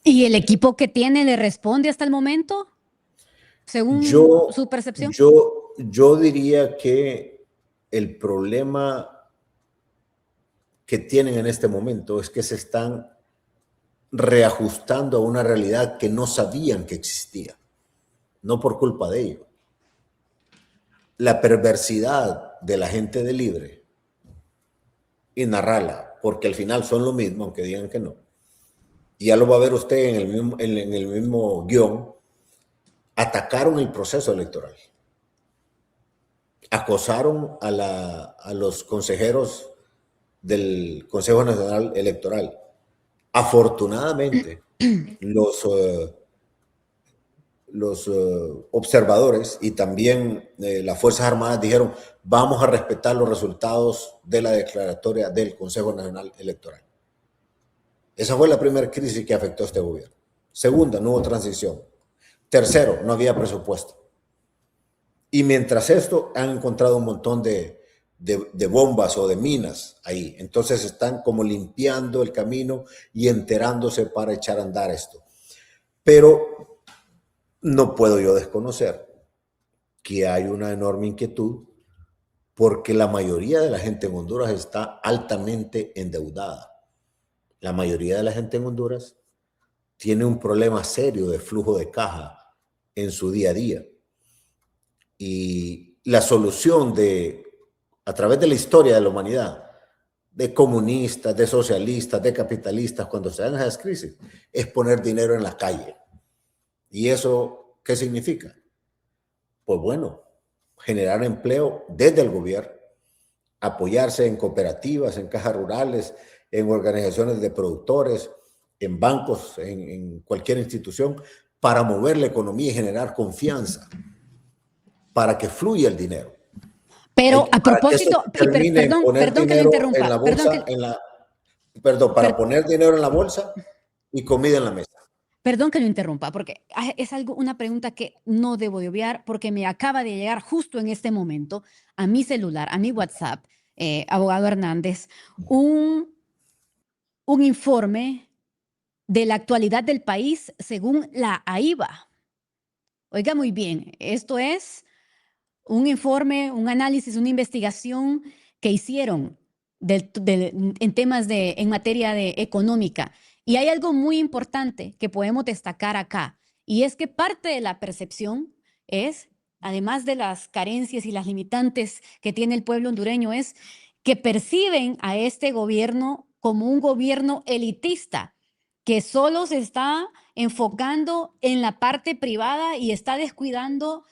¿Y el equipo que tiene le responde hasta el momento, según Yo, su percepción? yo diría que el problema que tienen en este momento es que se están reajustando a una realidad que no sabían que existía, no por culpa de ellos. La perversidad de la gente de Libre y narrarla, porque al final son lo mismo, aunque digan que no. Y ya lo va a ver usted en el mismo guión, atacaron el proceso electoral, acosaron a los consejeros del Consejo Nacional Electoral. Afortunadamente, los observadores y también las Fuerzas Armadas dijeron, vamos a respetar los resultados de la declaratoria del Consejo Nacional Electoral. Esa fue la primera crisis que afectó a este gobierno. Segunda, no hubo transición. Tercero, no había presupuesto. Y mientras esto, han encontrado un montón de bombas o de minas ahí. Entonces están como limpiando el camino y enterándose para echar a andar esto. Pero no puedo yo desconocer que hay una enorme inquietud porque la mayoría de la gente en Honduras está altamente endeudada. La mayoría de la gente en Honduras tiene un problema serio de flujo de caja en su día a día. Y la solución a través de la historia de la humanidad, de comunistas, de socialistas, de capitalistas, cuando se dan esas crisis, es poner dinero en la calle. ¿Y eso qué significa? Pues bueno, generar empleo desde el gobierno, apoyarse en cooperativas, en cajas rurales, en organizaciones de productores, en bancos, en cualquier institución, para mover la economía y generar confianza, para que fluya el dinero. Pero a Para que eso propósito, y termine en perdón, poner perdón que lo dinero en la interrumpa, bolsa, perdón, para per- poner dinero en la bolsa y comida en la mesa. perdón que lo interrumpa, porque es una pregunta que no debo de obviar, porque me acaba de llegar justo en este momento a mi celular, a mi WhatsApp, abogado Hernández, un, un informe de la actualidad del país según la AIBA. Oiga muy bien, esto es un informe, un análisis, una investigación que hicieron en temas en materia de económica. Y hay algo muy importante que podemos destacar acá, y es que parte de la percepción es, además de las carencias y las limitantes que tiene el pueblo hondureño, es que perciben a este gobierno como un gobierno elitista, que solo se está enfocando en la parte privada y está descuidando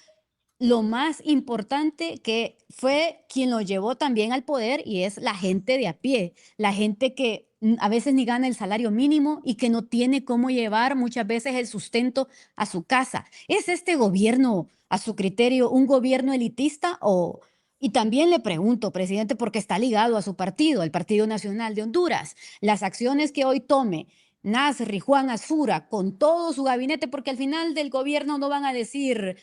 lo más importante, que fue quien lo llevó también al poder, y es la gente de a pie, la gente que a veces ni gana el salario mínimo y que no tiene cómo llevar muchas veces el sustento a su casa. ¿Es este gobierno, a su criterio, un gobierno elitista Y también le pregunto, presidente, porque está ligado a su partido, el Partido Nacional de Honduras, las acciones que hoy tome Nasri Juan Asfura con todo su gabinete, porque al final del gobierno no van a decir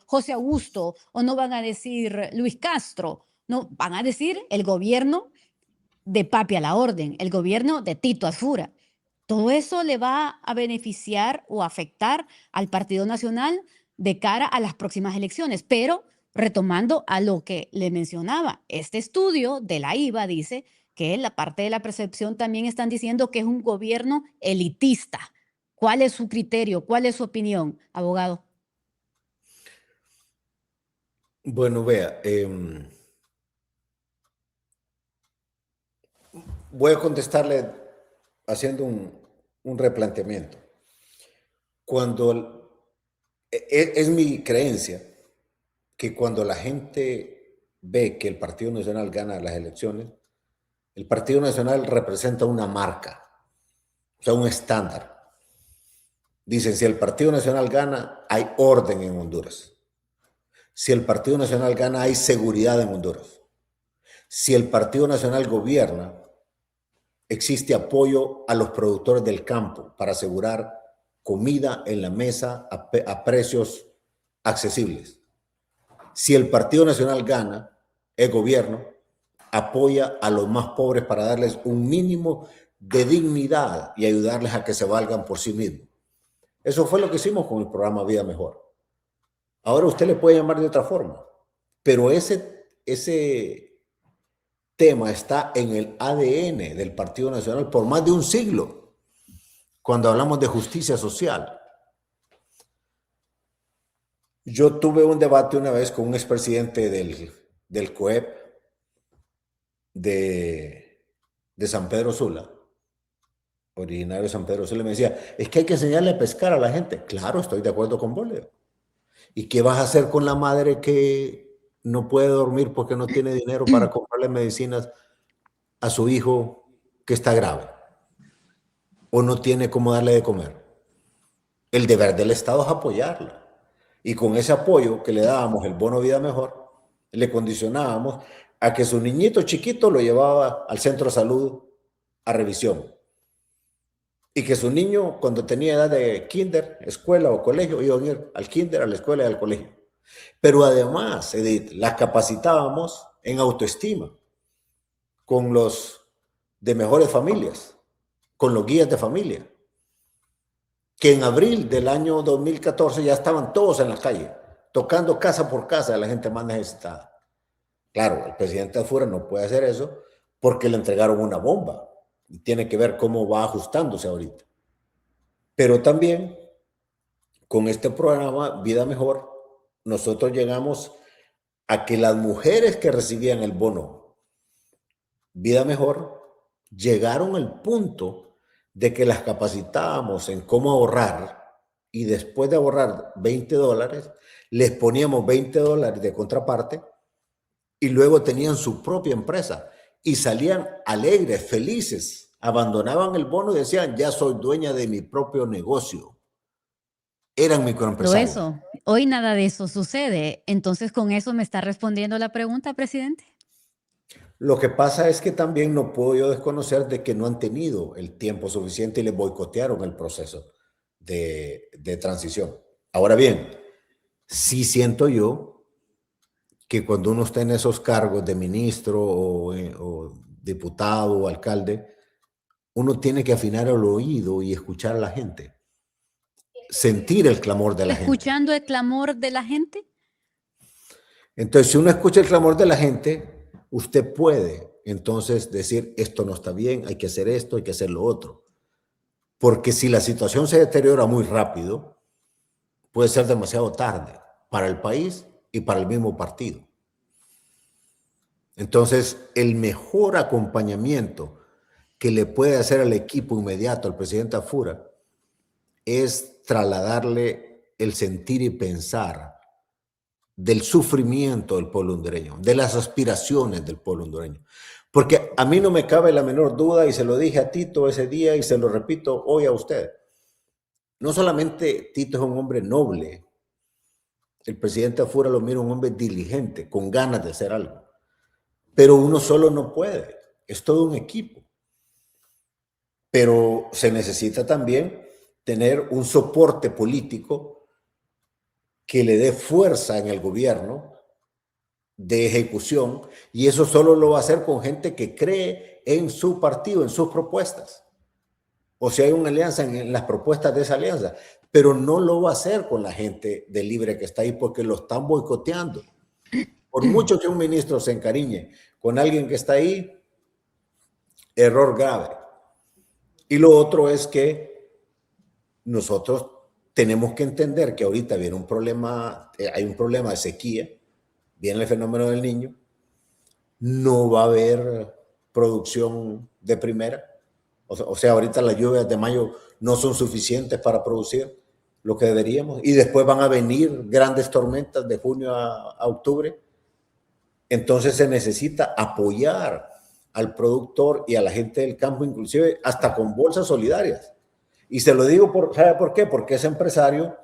José Augusto o no van a decir Luis Castro, no, van a decir el gobierno de Papi a la Orden, el gobierno de Tito Asfura. ¿Todo eso le va a beneficiar o afectar al Partido Nacional de cara a las próximas elecciones? Pero retomando a lo que le mencionaba, este estudio de la IVA dice que la parte de la percepción también están diciendo que es un gobierno elitista. ¿Cuál es su criterio? ¿Cuál es su opinión, abogado? Bueno, vea, voy a contestarle haciendo un replanteamiento. Es mi creencia que cuando la gente ve que el Partido Nacional gana las elecciones, el Partido Nacional representa una marca, o sea, un estándar. Dicen, si el Partido Nacional gana, hay orden en Honduras. Si el Partido Nacional gana, hay seguridad en Honduras. Si el Partido Nacional gobierna, existe apoyo a los productores del campo para asegurar comida en la mesa a precios accesibles. Si el Partido Nacional gana, el gobierno apoya a los más pobres para darles un mínimo de dignidad y ayudarles a que se valgan por sí mismos. Eso fue lo que hicimos con el programa Vida Mejor. Ahora usted le puede llamar de otra forma, pero ese tema está en el ADN del Partido Nacional por más de un siglo, cuando hablamos de justicia social. Yo tuve un debate una vez con un expresidente del COEP de San Pedro Sula, originario de San Pedro Sula, y me decía, es que hay que enseñarle a pescar a la gente. Claro, estoy de acuerdo con vos, Leo. ¿Y qué vas a hacer con la madre que no puede dormir porque no tiene dinero para comprarle medicinas a su hijo que está grave o no tiene cómo darle de comer? El deber del Estado es apoyarla. Y con ese apoyo que le dábamos, el bono vida mejor, le condicionábamos a que su niñito chiquito lo llevaba al centro de salud a revisión. Y que su niño, cuando tenía edad de kinder, escuela o colegio, iba a ir al kinder, a la escuela y al colegio. Pero además, Edith, las capacitábamos en autoestima con los de mejores familias, con los guías de familia, que en abril del año 2014 ya estaban todos en la calle, tocando casa por casa a la gente más necesitada. Claro, el presidente Asfura no puede hacer eso porque le entregaron una bomba y tiene que ver cómo va ajustándose ahorita. Pero también con este programa Vida Mejor, nosotros llegamos a que las mujeres que recibían el bono Vida Mejor llegaron al punto de que las capacitábamos en cómo ahorrar y después de ahorrar $20, les poníamos $20 de contraparte y luego tenían su propia empresa y salían alegres, felices, abandonaban el bono y decían, ya soy dueña de mi propio negocio. Eran Pero microempresarios. eso, hoy nada de eso sucede. Entonces, ¿con eso me está respondiendo la pregunta, presidente? Lo que pasa es que también no puedo yo desconocer de que no han tenido el tiempo suficiente y les boicotearon el proceso de transición. Ahora bien, sí siento yo que cuando uno está en esos cargos de ministro o diputado o alcalde, uno tiene que afinar el oído y escuchar a la gente, sentir el clamor de la gente. ¿Escuchando el clamor de la gente? Entonces, si uno escucha el clamor de la gente, usted puede entonces decir, esto no está bien, hay que hacer esto, hay que hacer lo otro. Porque si la situación se deteriora muy rápido, puede ser demasiado tarde para el país y para el mismo partido. Entonces, el mejor acompañamiento que le puede hacer al equipo inmediato, al presidente Asfura, es trasladarle el sentir y pensar del sufrimiento del pueblo hondureño, de las aspiraciones del pueblo hondureño. Porque a mí no me cabe la menor duda, y se lo dije a Tito ese día y se lo repito hoy a usted. No solamente Tito es un hombre noble, el presidente afuera lo mira un hombre diligente, con ganas de hacer algo. Pero uno solo no puede, es todo un equipo. Pero se necesita también tener un soporte político que le dé fuerza en el gobierno de ejecución, y eso solo lo va a hacer con gente que cree en su partido, en sus propuestas. O si hay una alianza en las propuestas de esa alianza, pero no lo va a hacer con la gente de Libre que está ahí porque lo están boicoteando. Por mucho que un ministro se encariñe con alguien que está ahí, error grave. Y lo otro es que nosotros tenemos que entender que ahorita viene un problema, hay un problema de sequía, viene el fenómeno del Niño, no va a haber producción de primera. O sea, ahorita las lluvias de mayo no son suficientes para producir lo que deberíamos, y después van a venir grandes tormentas de junio a octubre. Entonces se necesita apoyar al productor y a la gente del campo, inclusive hasta con bolsas solidarias. Y se lo digo, ¿sabe por qué? Porque ese empresario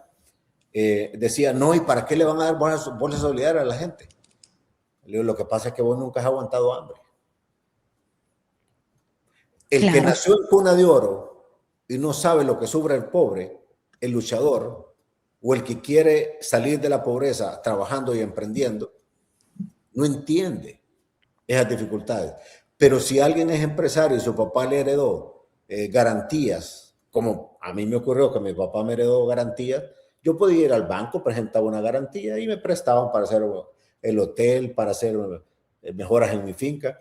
decía, no, ¿y para qué le van a dar bolsas solidarias a la gente? Le digo, lo que pasa es que vos nunca has aguantado hambre. El Claro. que nació en cuna de oro y no sabe lo que sufre el pobre, el luchador, o el que quiere salir de la pobreza trabajando y emprendiendo, no entiende esas dificultades. Pero si alguien es empresario y su papá le heredó garantías, como a mí me ocurrió que mi papá me heredó garantías, yo podía ir al banco, presentaba una garantía y me prestaban para hacer el hotel, para hacer mejoras en mi finca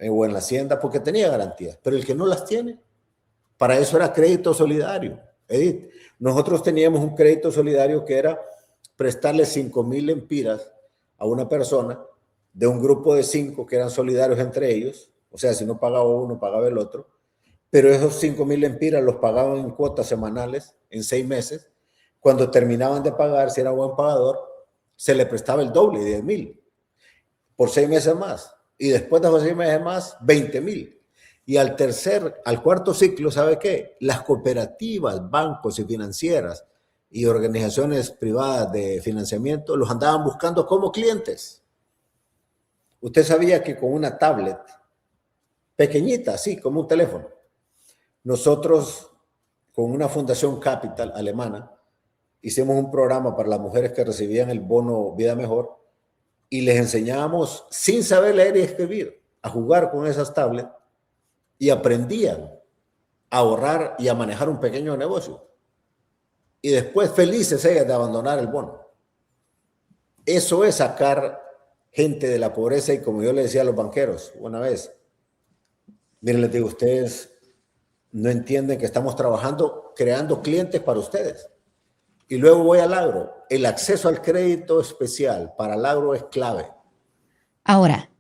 o en la hacienda, porque tenía garantías. Pero el que no las tiene, para eso era crédito solidario. Edith, nosotros teníamos un crédito solidario que era prestarle 5,000 lempiras a una persona de un grupo de 5 que eran solidarios entre ellos. O sea, si no pagaba uno, pagaba el otro. Pero esos 5,000 lempiras los pagaban en cuotas semanales, en 6 meses. Cuando terminaban de pagar, si era buen pagador, se le prestaba el doble, 10,000, por 6 meses más. Y después de esos 6 meses más, 20,000. Y al cuarto ciclo, ¿sabe qué? Las cooperativas, bancos y financieras y organizaciones privadas de financiamiento los andaban buscando como clientes. Usted sabía que con una tablet pequeñita, así como un teléfono, nosotros con una fundación Capital alemana hicimos un programa para las mujeres que recibían el bono Vida Mejor y les enseñábamos sin saber leer y escribir a jugar con esas tablets y aprendían a ahorrar y a manejar un pequeño negocio. Y después felices ellas de abandonar el bono. Eso es sacar gente de la pobreza, y como yo le decía a los banqueros una vez, miren, les digo, ustedes no entienden que estamos trabajando, creando clientes para ustedes. Y luego voy al agro. El acceso al crédito especial para el agro es clave. Ahora,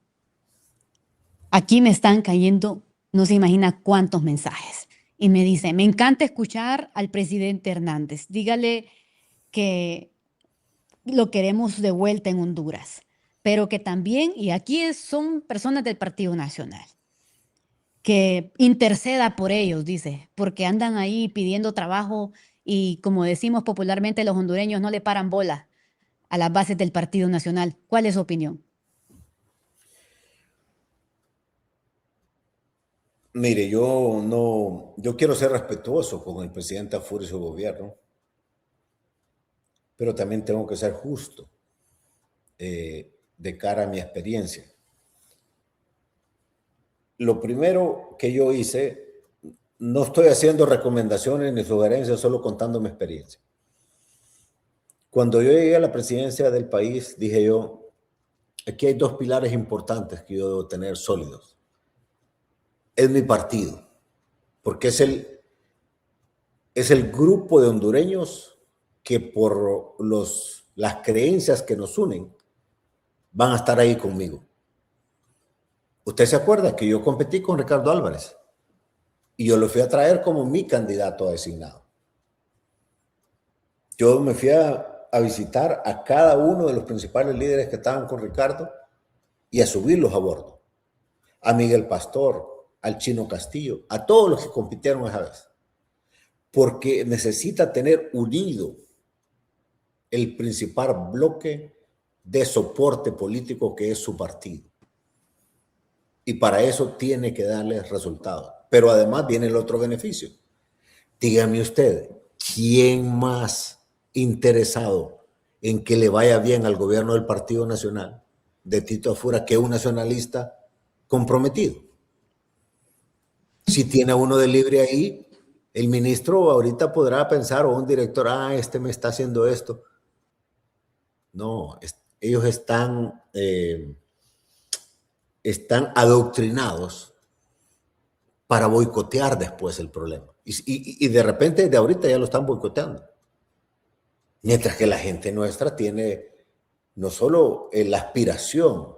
aquí me están cayendo, no se imagina cuántos mensajes. Y me dice, me encanta escuchar al presidente Hernández. Dígale que lo queremos de vuelta en Honduras, pero que también, y aquí son personas del Partido Nacional, que interceda por ellos, dice, porque andan ahí pidiendo trabajo y como decimos popularmente, los hondureños no le paran bola a las bases del Partido Nacional. ¿Cuál es su opinión? Mire, yo quiero ser respetuoso con el presidente Afur y su gobierno, pero también tengo que ser justo de cara a mi experiencia. Lo primero que yo hice, no estoy haciendo recomendaciones ni sugerencias, solo contando mi experiencia. Cuando yo llegué a la presidencia del país, dije yo, aquí hay 2 pilares importantes que yo debo tener sólidos. Es mi partido, porque es el grupo de hondureños que por las creencias que nos unen van a estar ahí conmigo. Usted se acuerda que yo competí con Ricardo Álvarez y yo lo fui a traer como mi candidato a designado. Yo me fui a visitar a cada uno de los principales líderes que estaban con Ricardo y a subirlos a bordo. A Miguel Pastor, al Chino Castillo, a todos los que compitieron esa vez. Porque necesita tener unido el principal bloque de soporte político que es su partido. Y para eso tiene que darle resultados. Pero además viene el otro beneficio. Dígame usted, ¿quién más interesado en que le vaya bien al gobierno del Partido Nacional de Tito Afura que un nacionalista comprometido? Si tiene uno de libre ahí, el ministro ahorita podrá pensar, o un director, este me está haciendo esto. No, ellos están adoctrinados para boicotear después el problema. Y de repente, de ahorita ya lo están boicoteando. Mientras que la gente nuestra tiene no solo la aspiración,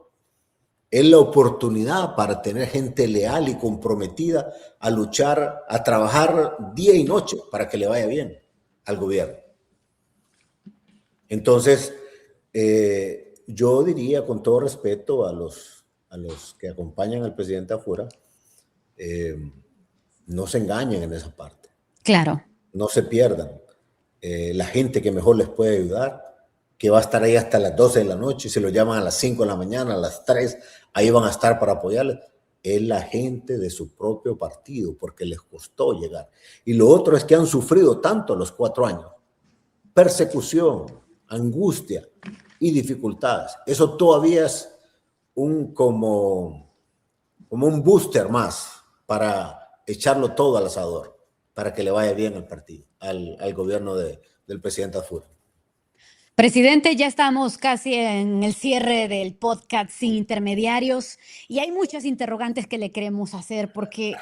es la oportunidad para tener gente leal y comprometida a luchar, a trabajar día y noche para que le vaya bien al gobierno. Entonces, yo diría con todo respeto a los que acompañan al presidente afuera, no se engañen en esa parte. Claro. No se pierdan. La gente que mejor les puede ayudar, que va a estar ahí hasta las 12 de la noche, se lo llaman a las 5 de la mañana, a las 3, ahí van a estar para apoyarles, es la gente de su propio partido, porque les costó llegar. Y lo otro es que han sufrido tanto los 4 años, persecución, angustia y dificultades. Eso todavía es como un booster más para echarlo todo al asador, para que le vaya bien al partido, al gobierno del presidente Afur. Presidente, ya estamos casi en el cierre del podcast Sin Intermediarios y hay muchas interrogantes que le queremos hacer porque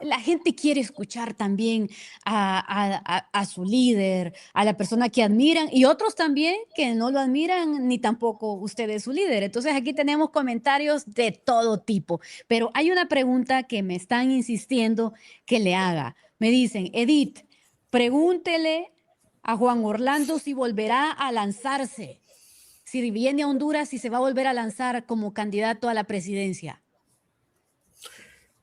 la gente quiere escuchar también a su líder, a la persona que admiran y otros también que no lo admiran ni tampoco usted es su líder. Entonces aquí tenemos comentarios de todo tipo, pero hay una pregunta que me están insistiendo que le haga. Me dicen, Edith, pregúntele a Juan Orlando si volverá a lanzarse, si viene a Honduras, si se va a volver a lanzar como candidato a la presidencia.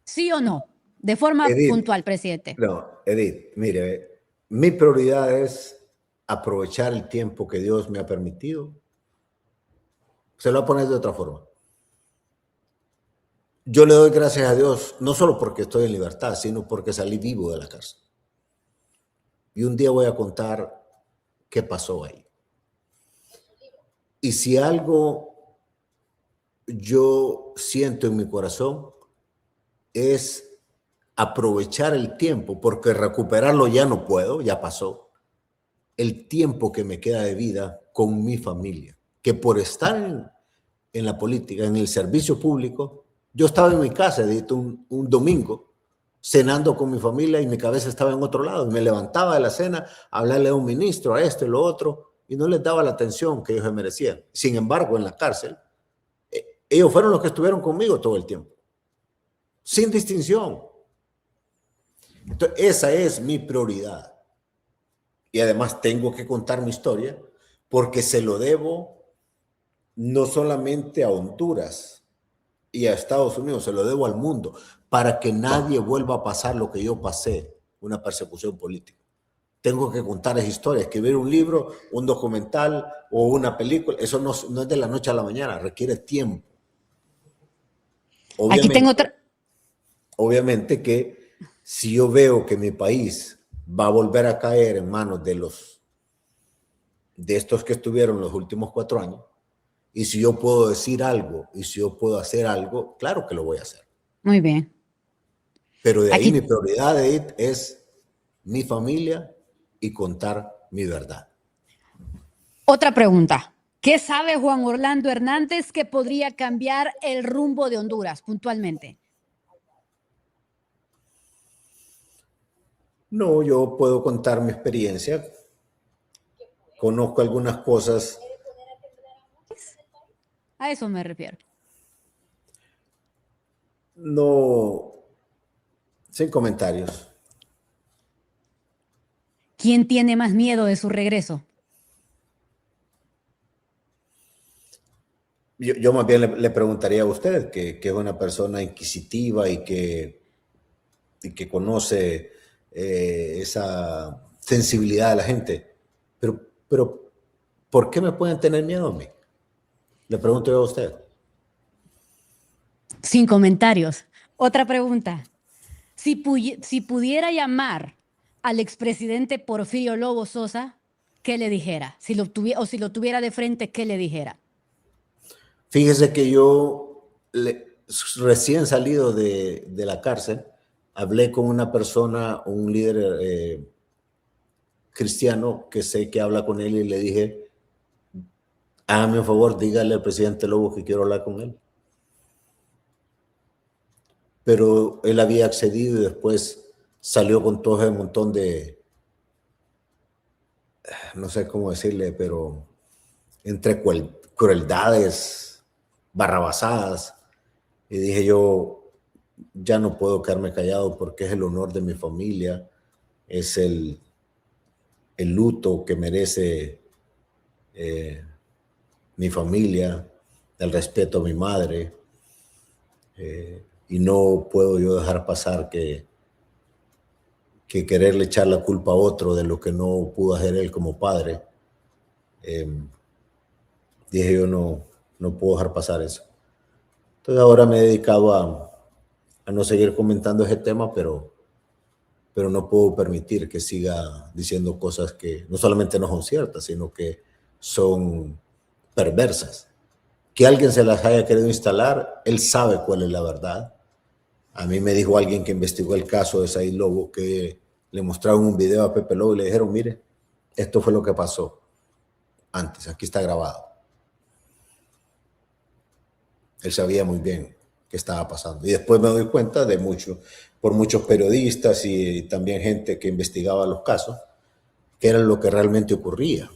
¿Sí o no? De forma puntual, presidente. No, Edith, mire, mi prioridad es aprovechar el tiempo que Dios me ha permitido. Se lo voy a poner de otra forma. Yo le doy gracias a Dios, no solo porque estoy en libertad, sino porque salí vivo de la cárcel. Y un día voy a contar qué pasó ahí. Y si algo yo siento en mi corazón es aprovechar el tiempo, porque recuperarlo ya no puedo, ya pasó. El tiempo que me queda de vida con mi familia, que por estar en la política, en el servicio público, yo estaba en mi casa, un domingo, cenando con mi familia y mi cabeza estaba en otro lado. Me levantaba de la cena a hablarle a un ministro, a esto y lo otro, y no les daba la atención que ellos se merecían. Sin embargo, en la cárcel, ellos fueron los que estuvieron conmigo todo el tiempo, sin distinción. Entonces, esa es mi prioridad. Y además tengo que contar mi historia porque se lo debo no solamente a Honduras y a Estados Unidos, se lo debo al mundo, para que nadie vuelva a pasar lo que yo pasé, una persecución política. Tengo que contar esa historia, escribir un libro, un documental o una película, eso no es de la noche a la mañana, requiere tiempo. Aquí tengo otra. Obviamente que si yo veo que mi país va a volver a caer en manos de estos que estuvieron los últimos 4 años, y si yo puedo decir algo y si yo puedo hacer algo, claro que lo voy a hacer. Muy bien. Pero de ahí mi prioridad, Edith, es mi familia y contar mi verdad. Otra pregunta. ¿Qué sabe Juan Orlando Hernández que podría cambiar el rumbo de Honduras puntualmente? No, yo puedo contar mi experiencia. Conozco algunas cosas. A eso me refiero. No, sin comentarios. ¿Quién tiene más miedo de su regreso? Yo más bien le preguntaría a usted, que es una persona inquisitiva y que conoce esa sensibilidad de la gente. Pero ¿Por qué me pueden tener miedo a mí? Le pregunto yo a usted. Sin comentarios. Otra pregunta. Si pudiera llamar al expresidente Porfirio Lobo Sosa, ¿qué le dijera? Si lo tuviera de frente, ¿qué le dijera? Fíjese que yo, recién salido de la cárcel, hablé con una persona, un líder cristiano, que sé que habla con él, y le dije, hágame un favor, dígale al presidente Lobo que quiero hablar con él. Pero él había accedido y después salió con todo ese montón de, no sé cómo decirle, pero entre crueldades, barrabasadas. Y dije yo, ya no puedo quedarme callado porque es el honor de mi familia, es el luto que merece mi familia, el respeto a mi madre. Y no puedo yo dejar pasar que quererle echar la culpa a otro de lo que no pudo hacer él como padre. Dije yo, no puedo dejar pasar eso. Entonces ahora me he dedicado a no seguir comentando ese tema, pero no puedo permitir que siga diciendo cosas que no solamente no son ciertas, sino que son perversas. Que alguien se las haya querido instalar, él sabe cuál es la verdad. A mí me dijo alguien que investigó el caso de Said Lobo que le mostraron un video a Pepe Lobo y le dijeron, mire, esto fue lo que pasó antes, aquí está grabado. Él sabía muy bien qué estaba pasando. Y después me doy cuenta de por muchos periodistas y también gente que investigaba los casos, que era lo que realmente ocurría.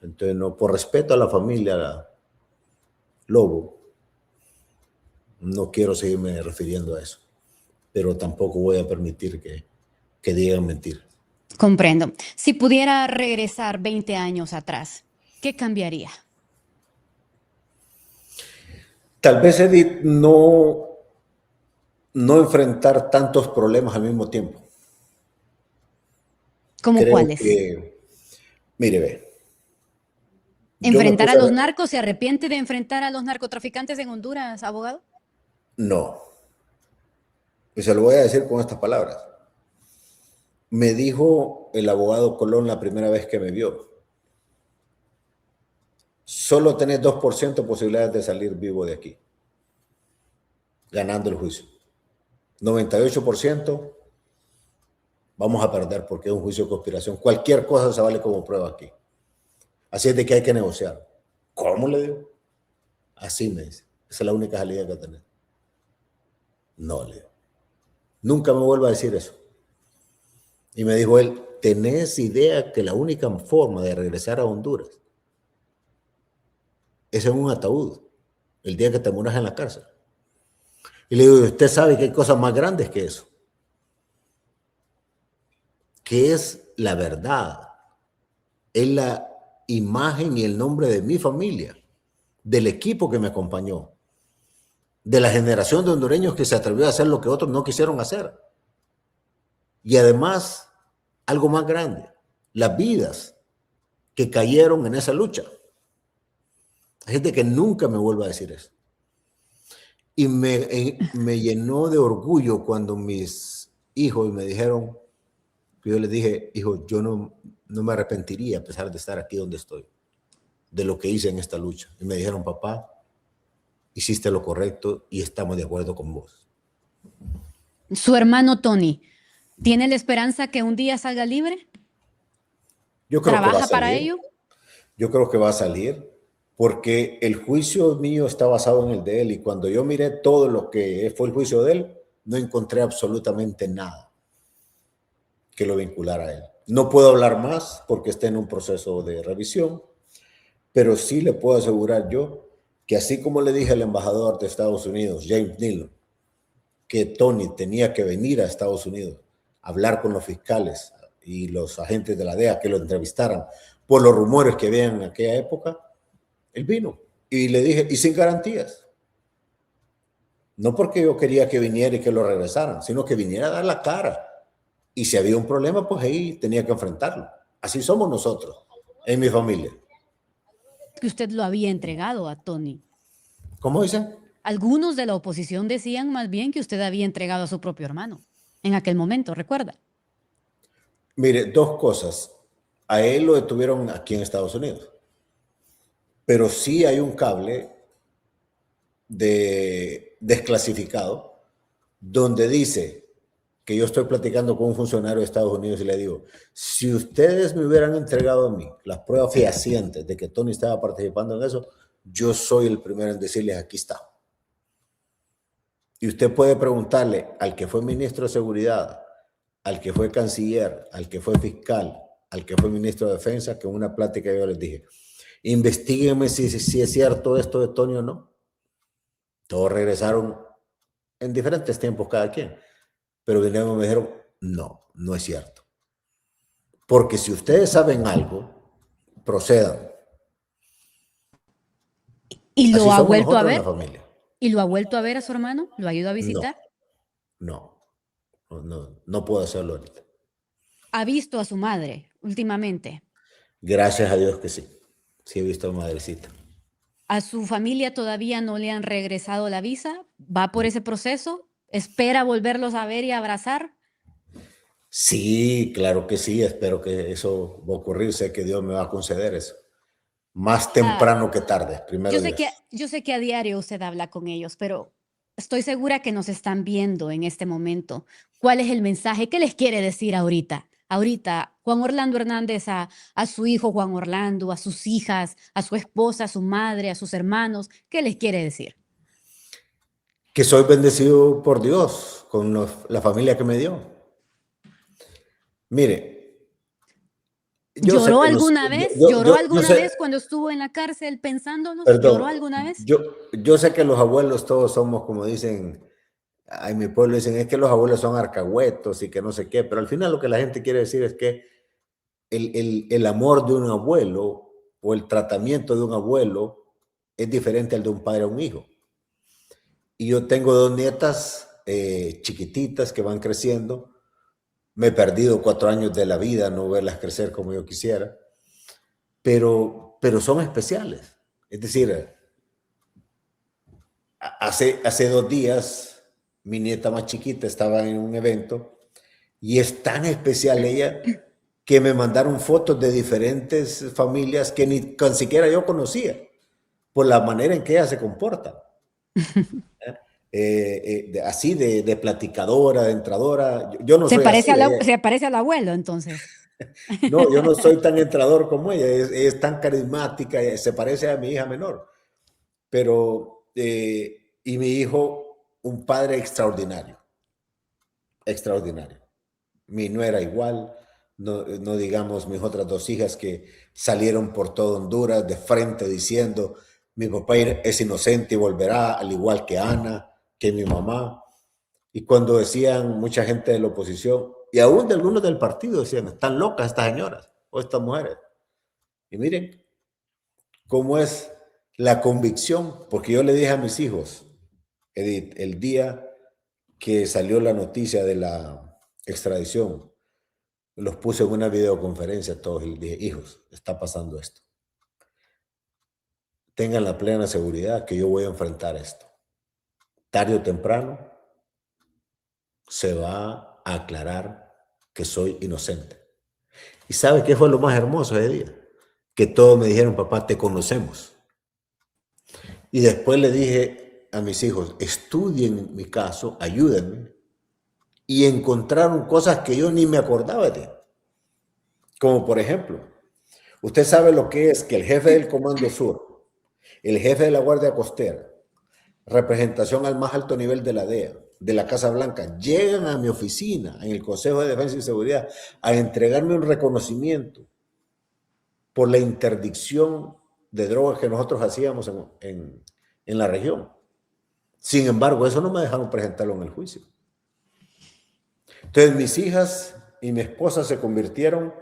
Entonces, no, por respeto a la familia Lobo, no quiero seguirme refiriendo a eso, pero tampoco voy a permitir que digan mentir. Comprendo. Si pudiera regresar 20 años atrás, ¿qué cambiaría? Tal vez, Edith, no enfrentar tantos problemas al mismo tiempo. ¿Cómo Creo cuáles? mire, ve. ¿Enfrentar a los narcos? ¿Se arrepiente de enfrentar a los narcotraficantes en Honduras, abogado? No. Y se lo voy a decir con estas palabras. Me dijo el abogado Colón la primera vez que me vio, solo tenés 2% de posibilidades de salir vivo de aquí, ganando el juicio. 98% vamos a perder porque es un juicio de conspiración. Cualquier cosa se vale como prueba aquí. Así es de que hay que negociar. ¿Cómo le digo? Así me dice. Esa es la única salida que tenés. No, le digo. Nunca me vuelva a decir eso. Y me dijo él, ¿tenés idea que la única forma de regresar a Honduras es en un ataúd el día que te mueras en la cárcel? Y le digo, usted sabe que hay cosas más grandes que eso. Que es la verdad. Es la imagen y el nombre de mi familia, del equipo que me acompañó, de la generación de hondureños que se atrevió a hacer lo que otros no quisieron hacer. Y además, algo más grande, las vidas que cayeron en esa lucha. Hay gente que nunca me vuelva a decir eso. Y me llenó de orgullo cuando mis hijos me dijeron, yo les dije, hijo, yo no me arrepentiría a pesar de estar aquí donde estoy, de lo que hice en esta lucha. Y me dijeron, papá, hiciste lo correcto y estamos de acuerdo con vos. Su hermano Tony, ¿tiene la esperanza que un día salga libre? Yo creo ¿Trabaja para ello? Yo creo que va a salir porque el juicio mío está basado en el de él y cuando yo miré todo lo que fue el juicio de él, no encontré absolutamente nada que lo vinculara a él. No puedo hablar más porque está en un proceso de revisión, pero sí le puedo asegurar yo que así como le dije al embajador de Estados Unidos, James Nealon, que Tony tenía que venir a Estados Unidos a hablar con los fiscales y los agentes de la DEA que lo entrevistaran por los rumores que había en aquella época, él vino y le dije, y sin garantías. No porque yo quería que viniera y que lo regresaran, sino que viniera a dar la cara. Y si había un problema, pues ahí tenía que enfrentarlo. Así somos nosotros. en mi familia. Que usted lo había entregado a Tony. ¿Cómo dice? Algunos de la oposición decían más bien que usted había entregado a su propio hermano en aquel momento, ¿recuerda? Mire, dos cosas. A él lo detuvieron aquí en Estados Unidos, pero sí hay un cable desclasificado donde dice que yo estoy platicando con un funcionario de Estados Unidos y le digo, si ustedes me hubieran entregado a mí las pruebas fehacientes de que Tony estaba participando en eso, yo soy el primero en decirles, aquí está. Y usted puede preguntarle al que fue ministro de Seguridad, al que fue canciller, al que fue fiscal, al que fue ministro de Defensa, que en una plática yo les dije, investíguenme si es cierto esto de Tony o no. Todos regresaron en diferentes tiempos cada quien, pero vinieron y me dijeron, no, no es cierto. Porque si ustedes saben algo, procedan. ¿Y lo Así ha somos vuelto a nosotros en ver? la familia. ¿Y lo ha vuelto a ver a su hermano? ¿Lo ha ido a No, visitar? no puedo hacerlo ahorita. ¿Ha visto a su madre últimamente? Gracias a Dios que sí. Sí he visto a mi madrecita. ¿A su familia todavía no le han regresado la visa? ¿Va por ese proceso? ¿Espera volverlos a ver y abrazar? Sí, claro que sí. Espero que eso va a ocurrir. Sé que Dios me va a conceder eso. Más Ah, temprano que tarde, primero Dios. yo sé que a diario usted habla con ellos, pero estoy segura que nos están viendo en este momento. ¿Cuál es el mensaje? ¿Qué les quiere decir ahorita? Ahorita, Juan Orlando Hernández a su hijo Juan Orlando, a sus hijas, a su esposa, a su madre, a sus hermanos. ¿Qué les quiere decir? Que soy bendecido por Dios con la familia que me dio. Mire, yo sé ¿Lloró que los, alguna vez? ¿Lloró yo alguna sé, vez cuando estuvo en la cárcel pensándonos? ¿Lloró perdón, alguna vez? yo sé que los abuelos todos somos, como dicen, en mi pueblo dicen, es que los abuelos son arcahuetos y que no sé qué, pero al final lo que la gente quiere decir es que el amor de un abuelo o el tratamiento de un abuelo es diferente al de un padre a un hijo. Y yo tengo dos nietas chiquititas que van creciendo. Me he perdido 4 años de la vida, no verlas crecer como yo quisiera, pero son especiales. Es decir, hace 2 días mi nieta más chiquita estaba en un evento y es tan especial ella que me mandaron fotos de diferentes familias que ni siquiera yo conocía por la manera en que ella se comporta. Así de platicadora, de entradora. Yo no soy así. Se parece al abuelo, entonces. No, yo no soy tan entrador como ella. Es tan carismática, se parece a mi hija menor. Pero, y mi hijo, un padre extraordinario. Extraordinario. Mi nuera igual. No digamos mis otras dos hijas que salieron por todo Honduras de frente diciendo, mi papá es inocente y volverá, al igual que Ana, que mi mamá. Y cuando decían mucha gente de la oposición, y aún de algunos del partido, decían, están locas estas señoras o estas mujeres. Y miren cómo es la convicción, porque yo le dije a mis hijos, Edith, el día que salió la noticia de la extradición, los puse en una videoconferencia a todos y les dije, hijos, está pasando esto. Tengan la plena seguridad que yo voy a enfrentar esto. Tarde o temprano se va a aclarar que soy inocente. ¿Y sabe qué fue lo más hermoso ese día? Que todos me dijeron, papá, te conocemos. Y después le dije a mis hijos, estudien mi caso, ayúdenme. Y encontraron cosas que yo ni me acordaba de. Como por ejemplo, usted sabe lo que es que el jefe del Comando Sur, el jefe de la Guardia Costera, representación al más alto nivel de la DEA, de la Casa Blanca, llegan a mi oficina en el Consejo de Defensa y Seguridad a entregarme un reconocimiento por la interdicción de drogas que nosotros hacíamos en la región. Sin embargo, eso no me dejaron presentarlo en el juicio. Entonces, mis hijas y mi esposa se convirtieron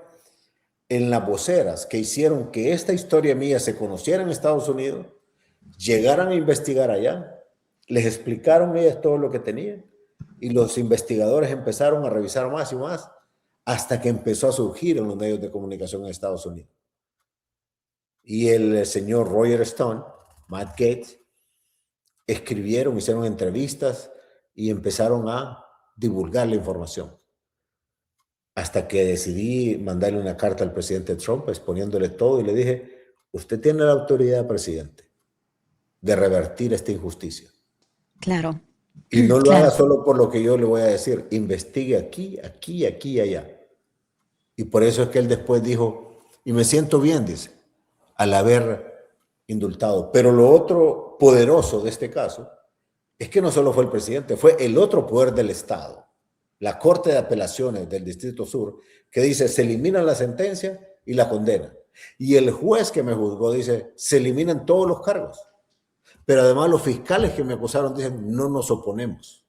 en las voceras que hicieron que esta historia mía se conociera en Estados Unidos, llegaran a investigar allá, les explicaron ellas todo lo que tenían y los investigadores empezaron a revisar más y más hasta que empezó a surgir en los medios de comunicación en Estados Unidos. y el señor Roger Stone, Matt Gaetz, hicieron entrevistas y empezaron a divulgar la información. Hasta que decidí mandarle una carta al presidente Trump exponiéndole todo y le dije, usted tiene la autoridad, presidente, de revertir esta injusticia. Claro. Y no lo Claro. haga solo por lo que yo le voy a decir, investigue aquí, aquí, aquí y allá. Y por eso es que él después dijo, y me siento bien, dice, al haber indultado. Pero lo otro poderoso de este caso es que no solo fue el presidente, fue el otro poder del Estado, la Corte de Apelaciones del Distrito Sur, que dice, se elimina la sentencia y la condena. Y el juez que me juzgó dice, se eliminan todos los cargos. Pero además los fiscales que me acusaron dicen, no nos oponemos,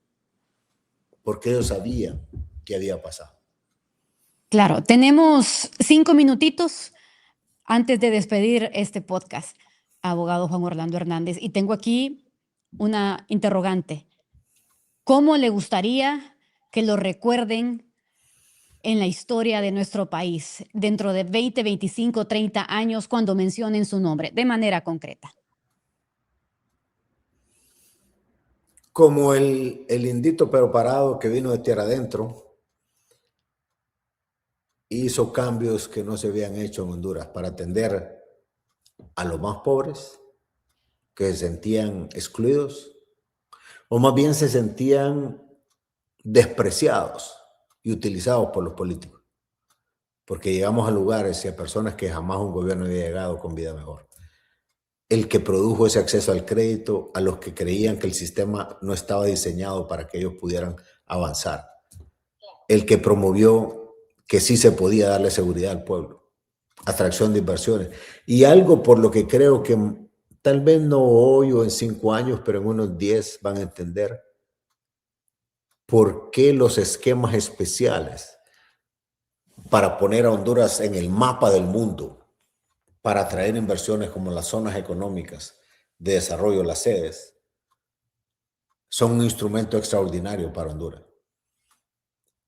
porque ellos sabían qué había pasado. Claro, tenemos 5 minutitos antes de despedir este podcast, abogado Juan Orlando Hernández, y tengo aquí una interrogante. ¿Cómo le gustaría que lo recuerden en la historia de nuestro país dentro de 20, 25, 30 años cuando mencionen su nombre de manera concreta? Como el indito pero parado que vino de tierra adentro, hizo cambios que no se habían hecho en Honduras para atender a los más pobres, que se sentían excluidos, o más bien se sentían despreciados y utilizados por los políticos, porque llegamos a lugares y a personas que jamás un gobierno había llegado con vida mejor. El que produjo ese acceso al crédito a los que creían que el sistema no estaba diseñado para que ellos pudieran avanzar. El que promovió que sí se podía darle seguridad al pueblo, atracción de inversiones. Y algo por lo que creo que tal vez no hoy o en 5 años, pero en unos 10 van a entender por qué los esquemas especiales para poner a Honduras en el mapa del mundo, para atraer inversiones como las zonas económicas de desarrollo, las sedes, son un instrumento extraordinario para Honduras.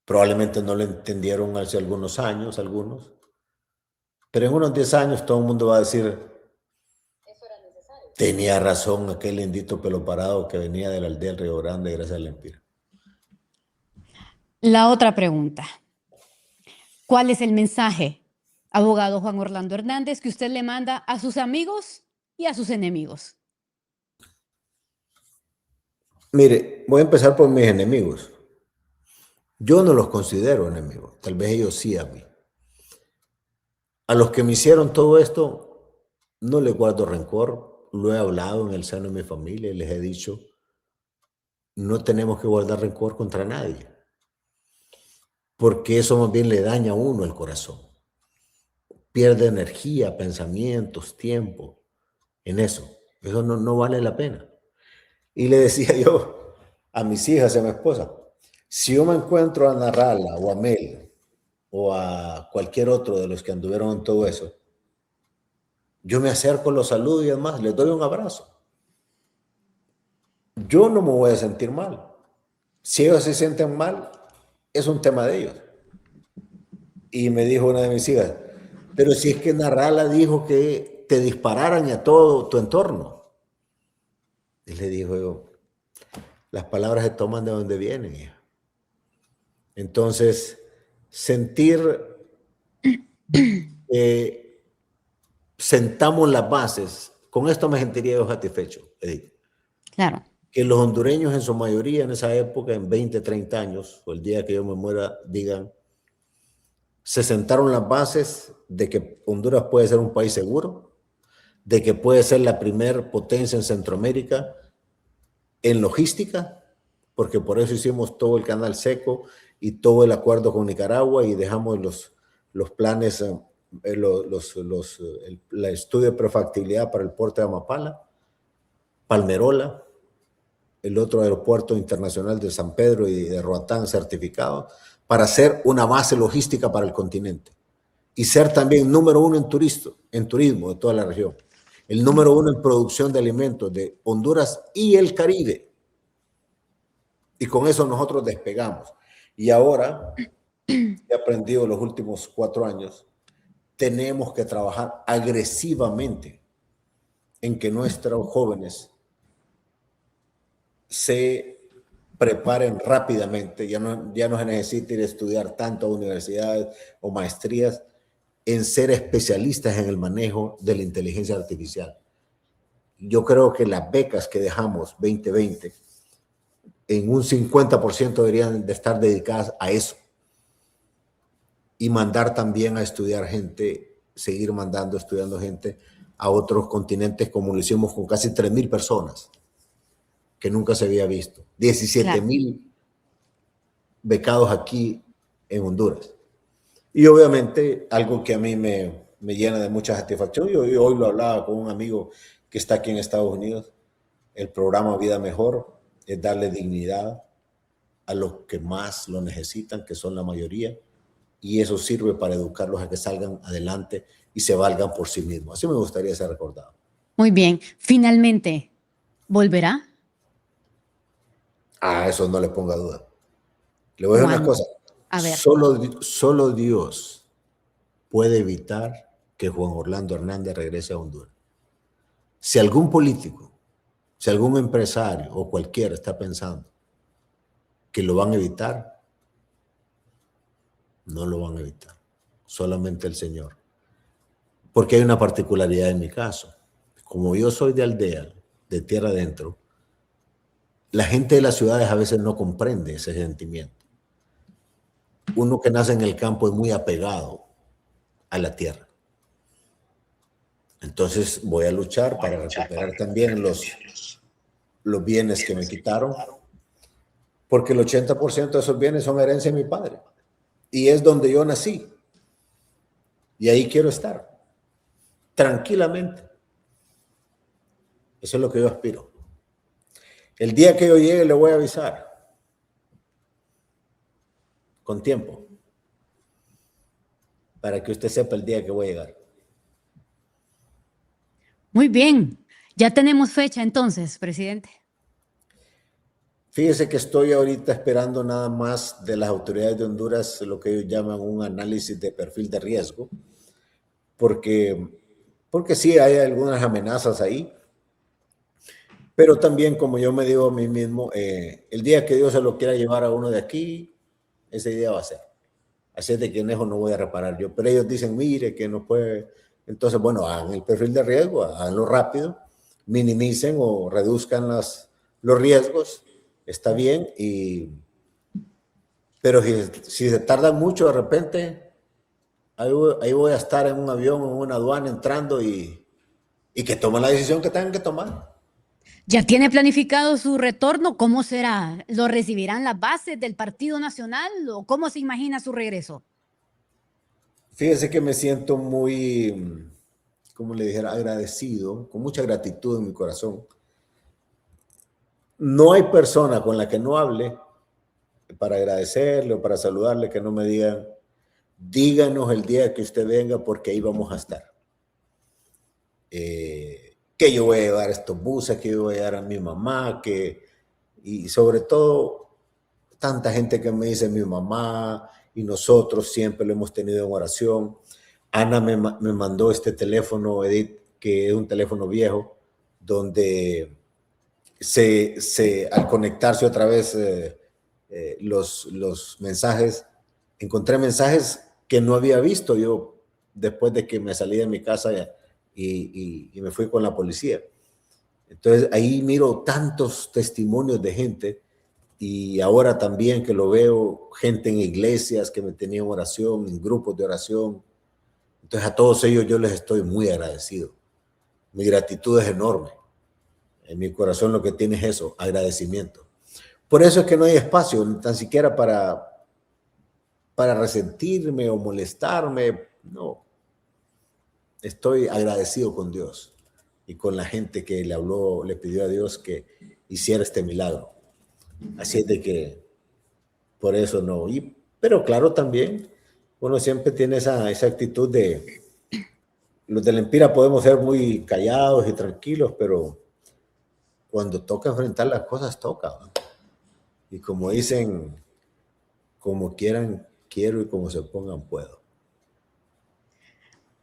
Probablemente no lo entendieron hace algunos años, algunos, pero en unos 10 años todo el mundo va a decir, eso era necesario. Tenía razón aquel indito pelo parado que venía de la aldea del Río Grande gracias al Empira. La otra pregunta. ¿Cuál es el mensaje, abogado Juan Orlando Hernández, que usted le manda a sus amigos y a sus enemigos? Mire, voy a empezar por mis enemigos. Yo no los considero enemigos, tal vez ellos sí a mí. A los que me hicieron todo esto, no les guardo rencor, lo he hablado en el seno de mi familia y les he dicho, no tenemos que guardar rencor contra nadie, porque eso más bien le daña a uno el corazón. Pierde energía, pensamientos, tiempo en eso. Eso no vale la pena. Y le decía yo a mis hijas y a mi esposa, si yo me encuentro a Narrala o a Mel o a cualquier otro de los que anduvieron en todo eso, yo me acerco, los saludo y además les doy un abrazo. Yo no me voy a sentir mal. Si ellos se sienten mal, es un tema de ellos. Y me dijo una de mis hijas, pero si es que Narrala dijo que te dispararan a todo tu entorno. Y le dijo yo, las palabras se toman de donde vienen, hija. Entonces, sentir sentamos las bases, con esto me sentiría yo satisfecho, Edith. Claro. Que los hondureños en su mayoría en esa época, en 20, 30 años, o el día que yo me muera, digan, se sentaron las bases de que Honduras puede ser un país seguro, de que puede ser la primer potencia en Centroamérica en logística, porque por eso hicimos todo el canal seco y todo el acuerdo con Nicaragua y dejamos los planes, el estudio de prefactibilidad para el puerto de Amapala, Palmerola, el otro aeropuerto internacional de San Pedro y de Roatán certificado, para ser una base logística para el continente y ser también número 1 en turismo de toda la región, el número 1 en producción de alimentos de Honduras y el Caribe. Y con eso nosotros despegamos. Y ahora he aprendido los últimos 4 años, tenemos que trabajar agresivamente en que nuestros jóvenes se preparen rápidamente, ya no se necesita ir a estudiar tanto a universidades o maestrías, en ser especialistas en el manejo de la inteligencia artificial. Yo creo que las becas que dejamos 2020, en un 50% deberían de estar dedicadas a eso. Y mandar también a estudiar gente, seguir mandando, estudiando gente a otros continentes, como lo hicimos con casi 3,000 personas, que nunca se había visto. 17,000 becados aquí en Honduras. Y obviamente algo que a mí me llena de mucha satisfacción, yo hoy lo hablaba con un amigo que está aquí en Estados Unidos, el programa Vida Mejor es darle dignidad a los que más lo necesitan, que son la mayoría, y eso sirve para educarlos a que salgan adelante y se valgan por sí mismos. Así me gustaría ser recordado. Muy bien. Finalmente, ¿volverá? A eso no le ponga duda. Le voy a decir una cosa. A ver. Solo Dios puede evitar que Juan Orlando Hernández regrese a Honduras. Si algún político, si algún empresario o cualquiera está pensando que lo van a evitar, no lo van a evitar. Solamente el Señor. Porque hay una particularidad en mi caso. Como yo soy de aldea, de tierra adentro, la gente de las ciudades a veces no comprende ese sentimiento. Uno que nace en el campo es muy apegado a la tierra. Entonces voy a luchar para recuperar también los bienes que me quitaron, porque el 80% de esos bienes son herencia de mi padre. Y es donde yo nací. Y ahí quiero estar, tranquilamente. Eso es lo que yo aspiro. El día que yo llegue le voy a avisar, con tiempo, para que usted sepa el día que voy a llegar. Muy bien. Ya tenemos fecha entonces, presidente. Fíjese que estoy ahorita esperando nada más de las autoridades de Honduras lo que ellos llaman un análisis de perfil de riesgo, porque sí hay algunas amenazas ahí, pero también, como yo me digo a mí mismo, el día que Dios se lo quiera llevar a uno de aquí, ese día va a ser. Así es de que en eso no voy a reparar yo. Pero ellos dicen, mire, que no puede. Entonces, bueno, hagan el perfil de riesgo, háganlo rápido, minimicen o reduzcan los riesgos, está bien. Pero si se tarda mucho, de repente, ahí voy a estar en un avión, en una aduana, entrando y que tomen la decisión que tengan que tomar. ¿Ya tiene planificado su retorno? ¿Cómo será? ¿Lo recibirán las bases del Partido Nacional o cómo se imagina su regreso? Fíjese que me siento muy, como le dijera, agradecido, con mucha gratitud en mi corazón. No hay persona con la que no hable para agradecerle o para saludarle que no me digan, díganos el día que usted venga porque ahí vamos a estar. Que yo voy a llevar estos buses, que yo voy a llevar a mi mamá, y sobre todo tanta gente que me dice mi mamá y nosotros siempre lo hemos tenido en oración. Ana me mandó este teléfono, Edith, que es un teléfono viejo, donde al conectarse otra vez los mensajes, encontré mensajes que no había visto yo después de que me salí de mi casa y me fui con la policía. Entonces ahí miro tantos testimonios de gente y ahora también que lo veo, gente en iglesias que me tenían oración, en grupos de oración. Entonces a todos ellos yo les estoy muy agradecido. Mi gratitud es enorme. En mi corazón lo que tiene es eso, agradecimiento. Por eso es que no hay espacio, ni tan siquiera para resentirme o molestarme. No. Estoy agradecido con Dios y con la gente que le habló, le pidió a Dios que hiciera este milagro. Así es de que por eso no. Pero claro, también uno siempre tiene esa actitud de, los del Empira podemos ser muy callados y tranquilos, pero cuando toca enfrentar las cosas, toca, ¿no? Y como dicen, como quieran, quiero y como se pongan, puedo.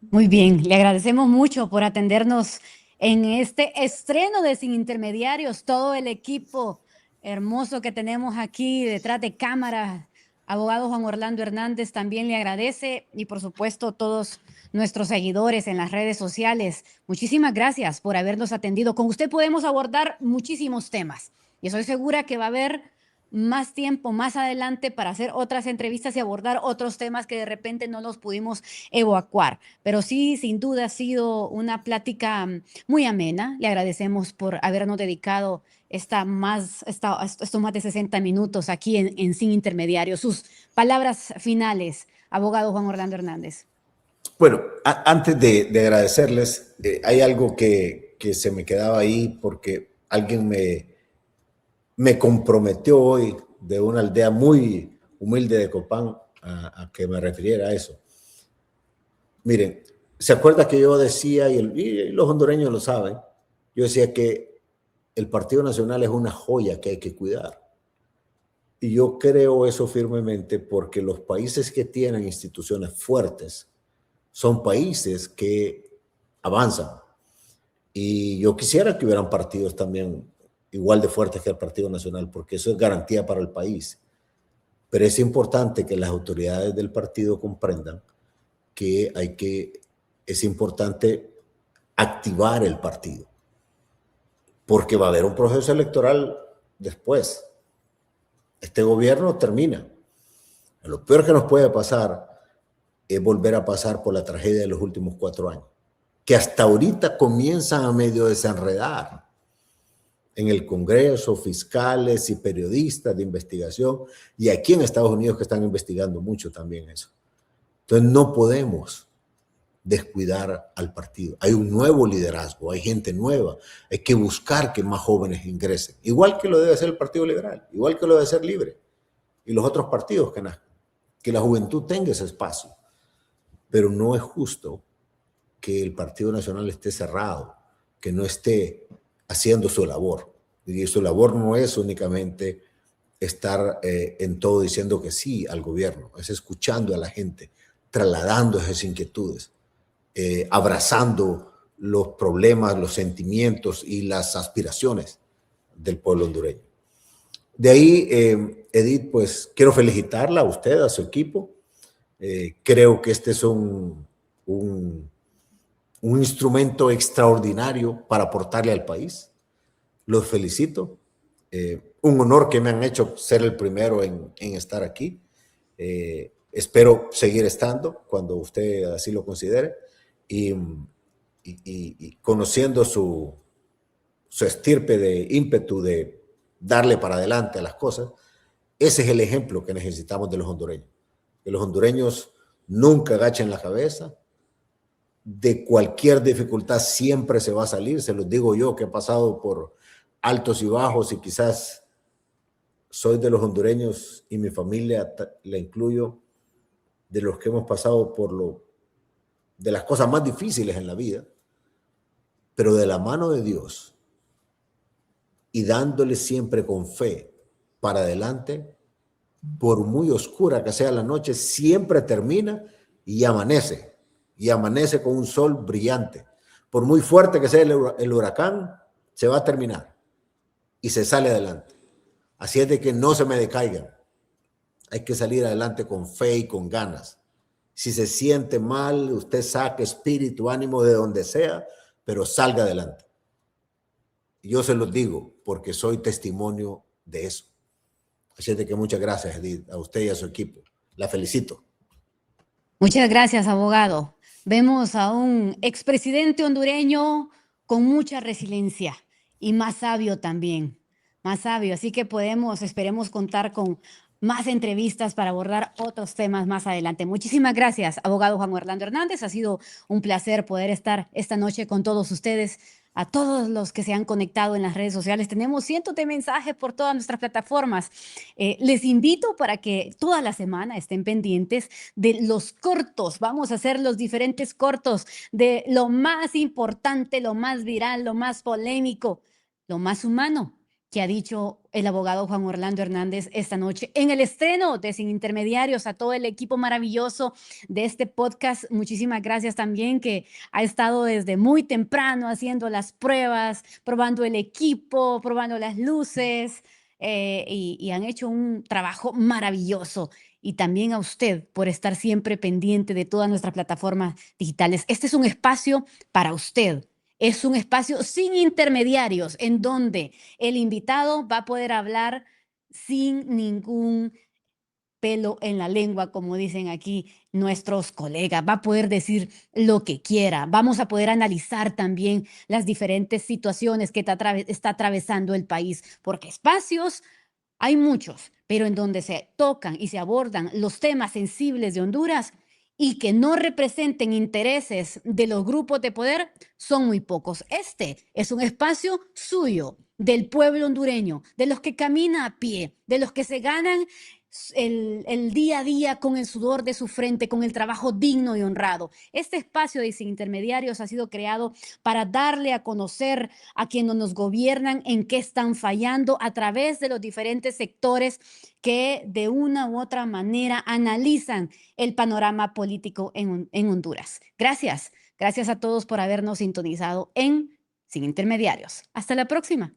Muy bien, le agradecemos mucho por atendernos en este estreno de Sin Intermediarios, todo el equipo hermoso que tenemos aquí detrás de cámara. Abogado Juan Orlando Hernández también le agradece y por supuesto todos nuestros seguidores en las redes sociales. Muchísimas gracias por habernos atendido. Con usted podemos abordar muchísimos temas y estoy segura que va a haber más tiempo más adelante para hacer otras entrevistas y abordar otros temas que de repente no los pudimos evacuar. Pero sí, sin duda ha sido una plática muy amena. Le agradecemos por habernos dedicado estos más de 60 minutos aquí en Sin Intermediarios. Sus palabras finales, abogado Juan Orlando Hernández. Bueno, antes de agradecerles, hay algo que se me quedaba ahí porque alguien me comprometió hoy de una aldea muy humilde de Copán a que me refiriera a eso. Miren, ¿se acuerda que yo decía, y los hondureños lo saben, yo decía que el Partido Nacional es una joya que hay que cuidar? Y yo creo eso firmemente porque los países que tienen instituciones fuertes son países que avanzan. Y yo quisiera que hubieran partidos también igual de fuertes que el Partido Nacional, porque eso es garantía para el país. Pero es importante que las autoridades del partido comprendan que es importante activar el partido, porque va a haber un proceso electoral después. Este gobierno termina. Lo peor que nos puede pasar es volver a pasar por la tragedia de los últimos 4 años, que hasta ahorita comienzan a medio desenredar en el Congreso, fiscales y periodistas de investigación, y aquí en Estados Unidos que están investigando mucho también eso. Entonces no podemos descuidar al partido. Hay un nuevo liderazgo, hay gente nueva, hay que buscar que más jóvenes ingresen, igual que lo debe hacer el Partido Liberal, igual que lo debe hacer Libre y los otros partidos que nazcan, que la juventud tenga ese espacio. Pero no es justo que el Partido Nacional esté cerrado, que no esté haciendo su labor. Y su labor no es únicamente estar en todo diciendo que sí al gobierno, es escuchando a la gente, trasladando esas inquietudes, abrazando los problemas, los sentimientos y las aspiraciones del pueblo hondureño. De ahí, Edith, pues quiero felicitarla a usted, a su equipo. Creo que este es un instrumento extraordinario para aportarle al país. Los felicito. Un honor que me han hecho ser el primero en estar aquí. Espero seguir estando cuando usted así lo considere y conociendo su estirpe de ímpetu de darle para adelante a las cosas. Ese es el ejemplo que necesitamos de los hondureños. Que los hondureños nunca agachen la cabeza. De cualquier dificultad siempre se va a salir. Se los digo yo que he pasado por altos y bajos y quizás soy de los hondureños y mi familia la incluyo, de los que hemos pasado de las cosas más difíciles en la vida, pero de la mano de Dios y dándole siempre con fe para adelante, por muy oscura que sea la noche, siempre termina y amanece con un sol brillante. Por muy fuerte que sea el huracán, se va a terminar y se sale adelante. Así es de que no se me decaigan. Hay que salir adelante con fe y con ganas. Si se siente mal, usted saque espíritu, ánimo de donde sea, pero salga adelante. Yo se los digo porque soy testimonio de eso. Así es de que muchas gracias, Edith, a usted y a su equipo. La felicito. Muchas gracias, abogado. Vemos a un expresidente hondureño con mucha resiliencia y más sabio también, más sabio. Así que esperemos contar con más entrevistas para abordar otros temas más adelante. Muchísimas gracias, abogado Juan Orlando Hernández. Ha sido un placer poder estar esta noche con todos ustedes. A todos los que se han conectado en las redes sociales. Tenemos cientos de mensajes por todas nuestras plataformas. Les invito para que toda la semana estén pendientes de los cortos. Vamos a hacer los diferentes cortos de lo más importante, lo más viral, lo más polémico, lo más humano que ha dicho el abogado Juan Orlando Hernández esta noche en el estreno de Sin Intermediarios, a todo el equipo maravilloso de este podcast. Muchísimas gracias también, que ha estado desde muy temprano haciendo las pruebas, probando el equipo, probando las luces, y han hecho un trabajo maravilloso. Y también a usted por estar siempre pendiente de todas nuestras plataformas digitales. Este es un espacio para usted. Es un espacio sin intermediarios, en donde el invitado va a poder hablar sin ningún pelo en la lengua, como dicen aquí nuestros colegas. Va a poder decir lo que quiera. Vamos a poder analizar también las diferentes situaciones que está atravesando el país, porque espacios hay muchos, pero en donde se tocan y se abordan los temas sensibles de Honduras y que no representen intereses de los grupos de poder son muy pocos. Este es un espacio suyo, del pueblo hondureño, de los que camina a pie, de los que se ganan el día a día con el sudor de su frente, con el trabajo digno y honrado. Este espacio de Sin Intermediarios ha sido creado para darle a conocer a quienes nos gobiernan en qué están fallando a través de los diferentes sectores que de una u otra manera analizan el panorama político en Honduras. Gracias. Gracias a todos por habernos sintonizado en Sin Intermediarios. Hasta la próxima.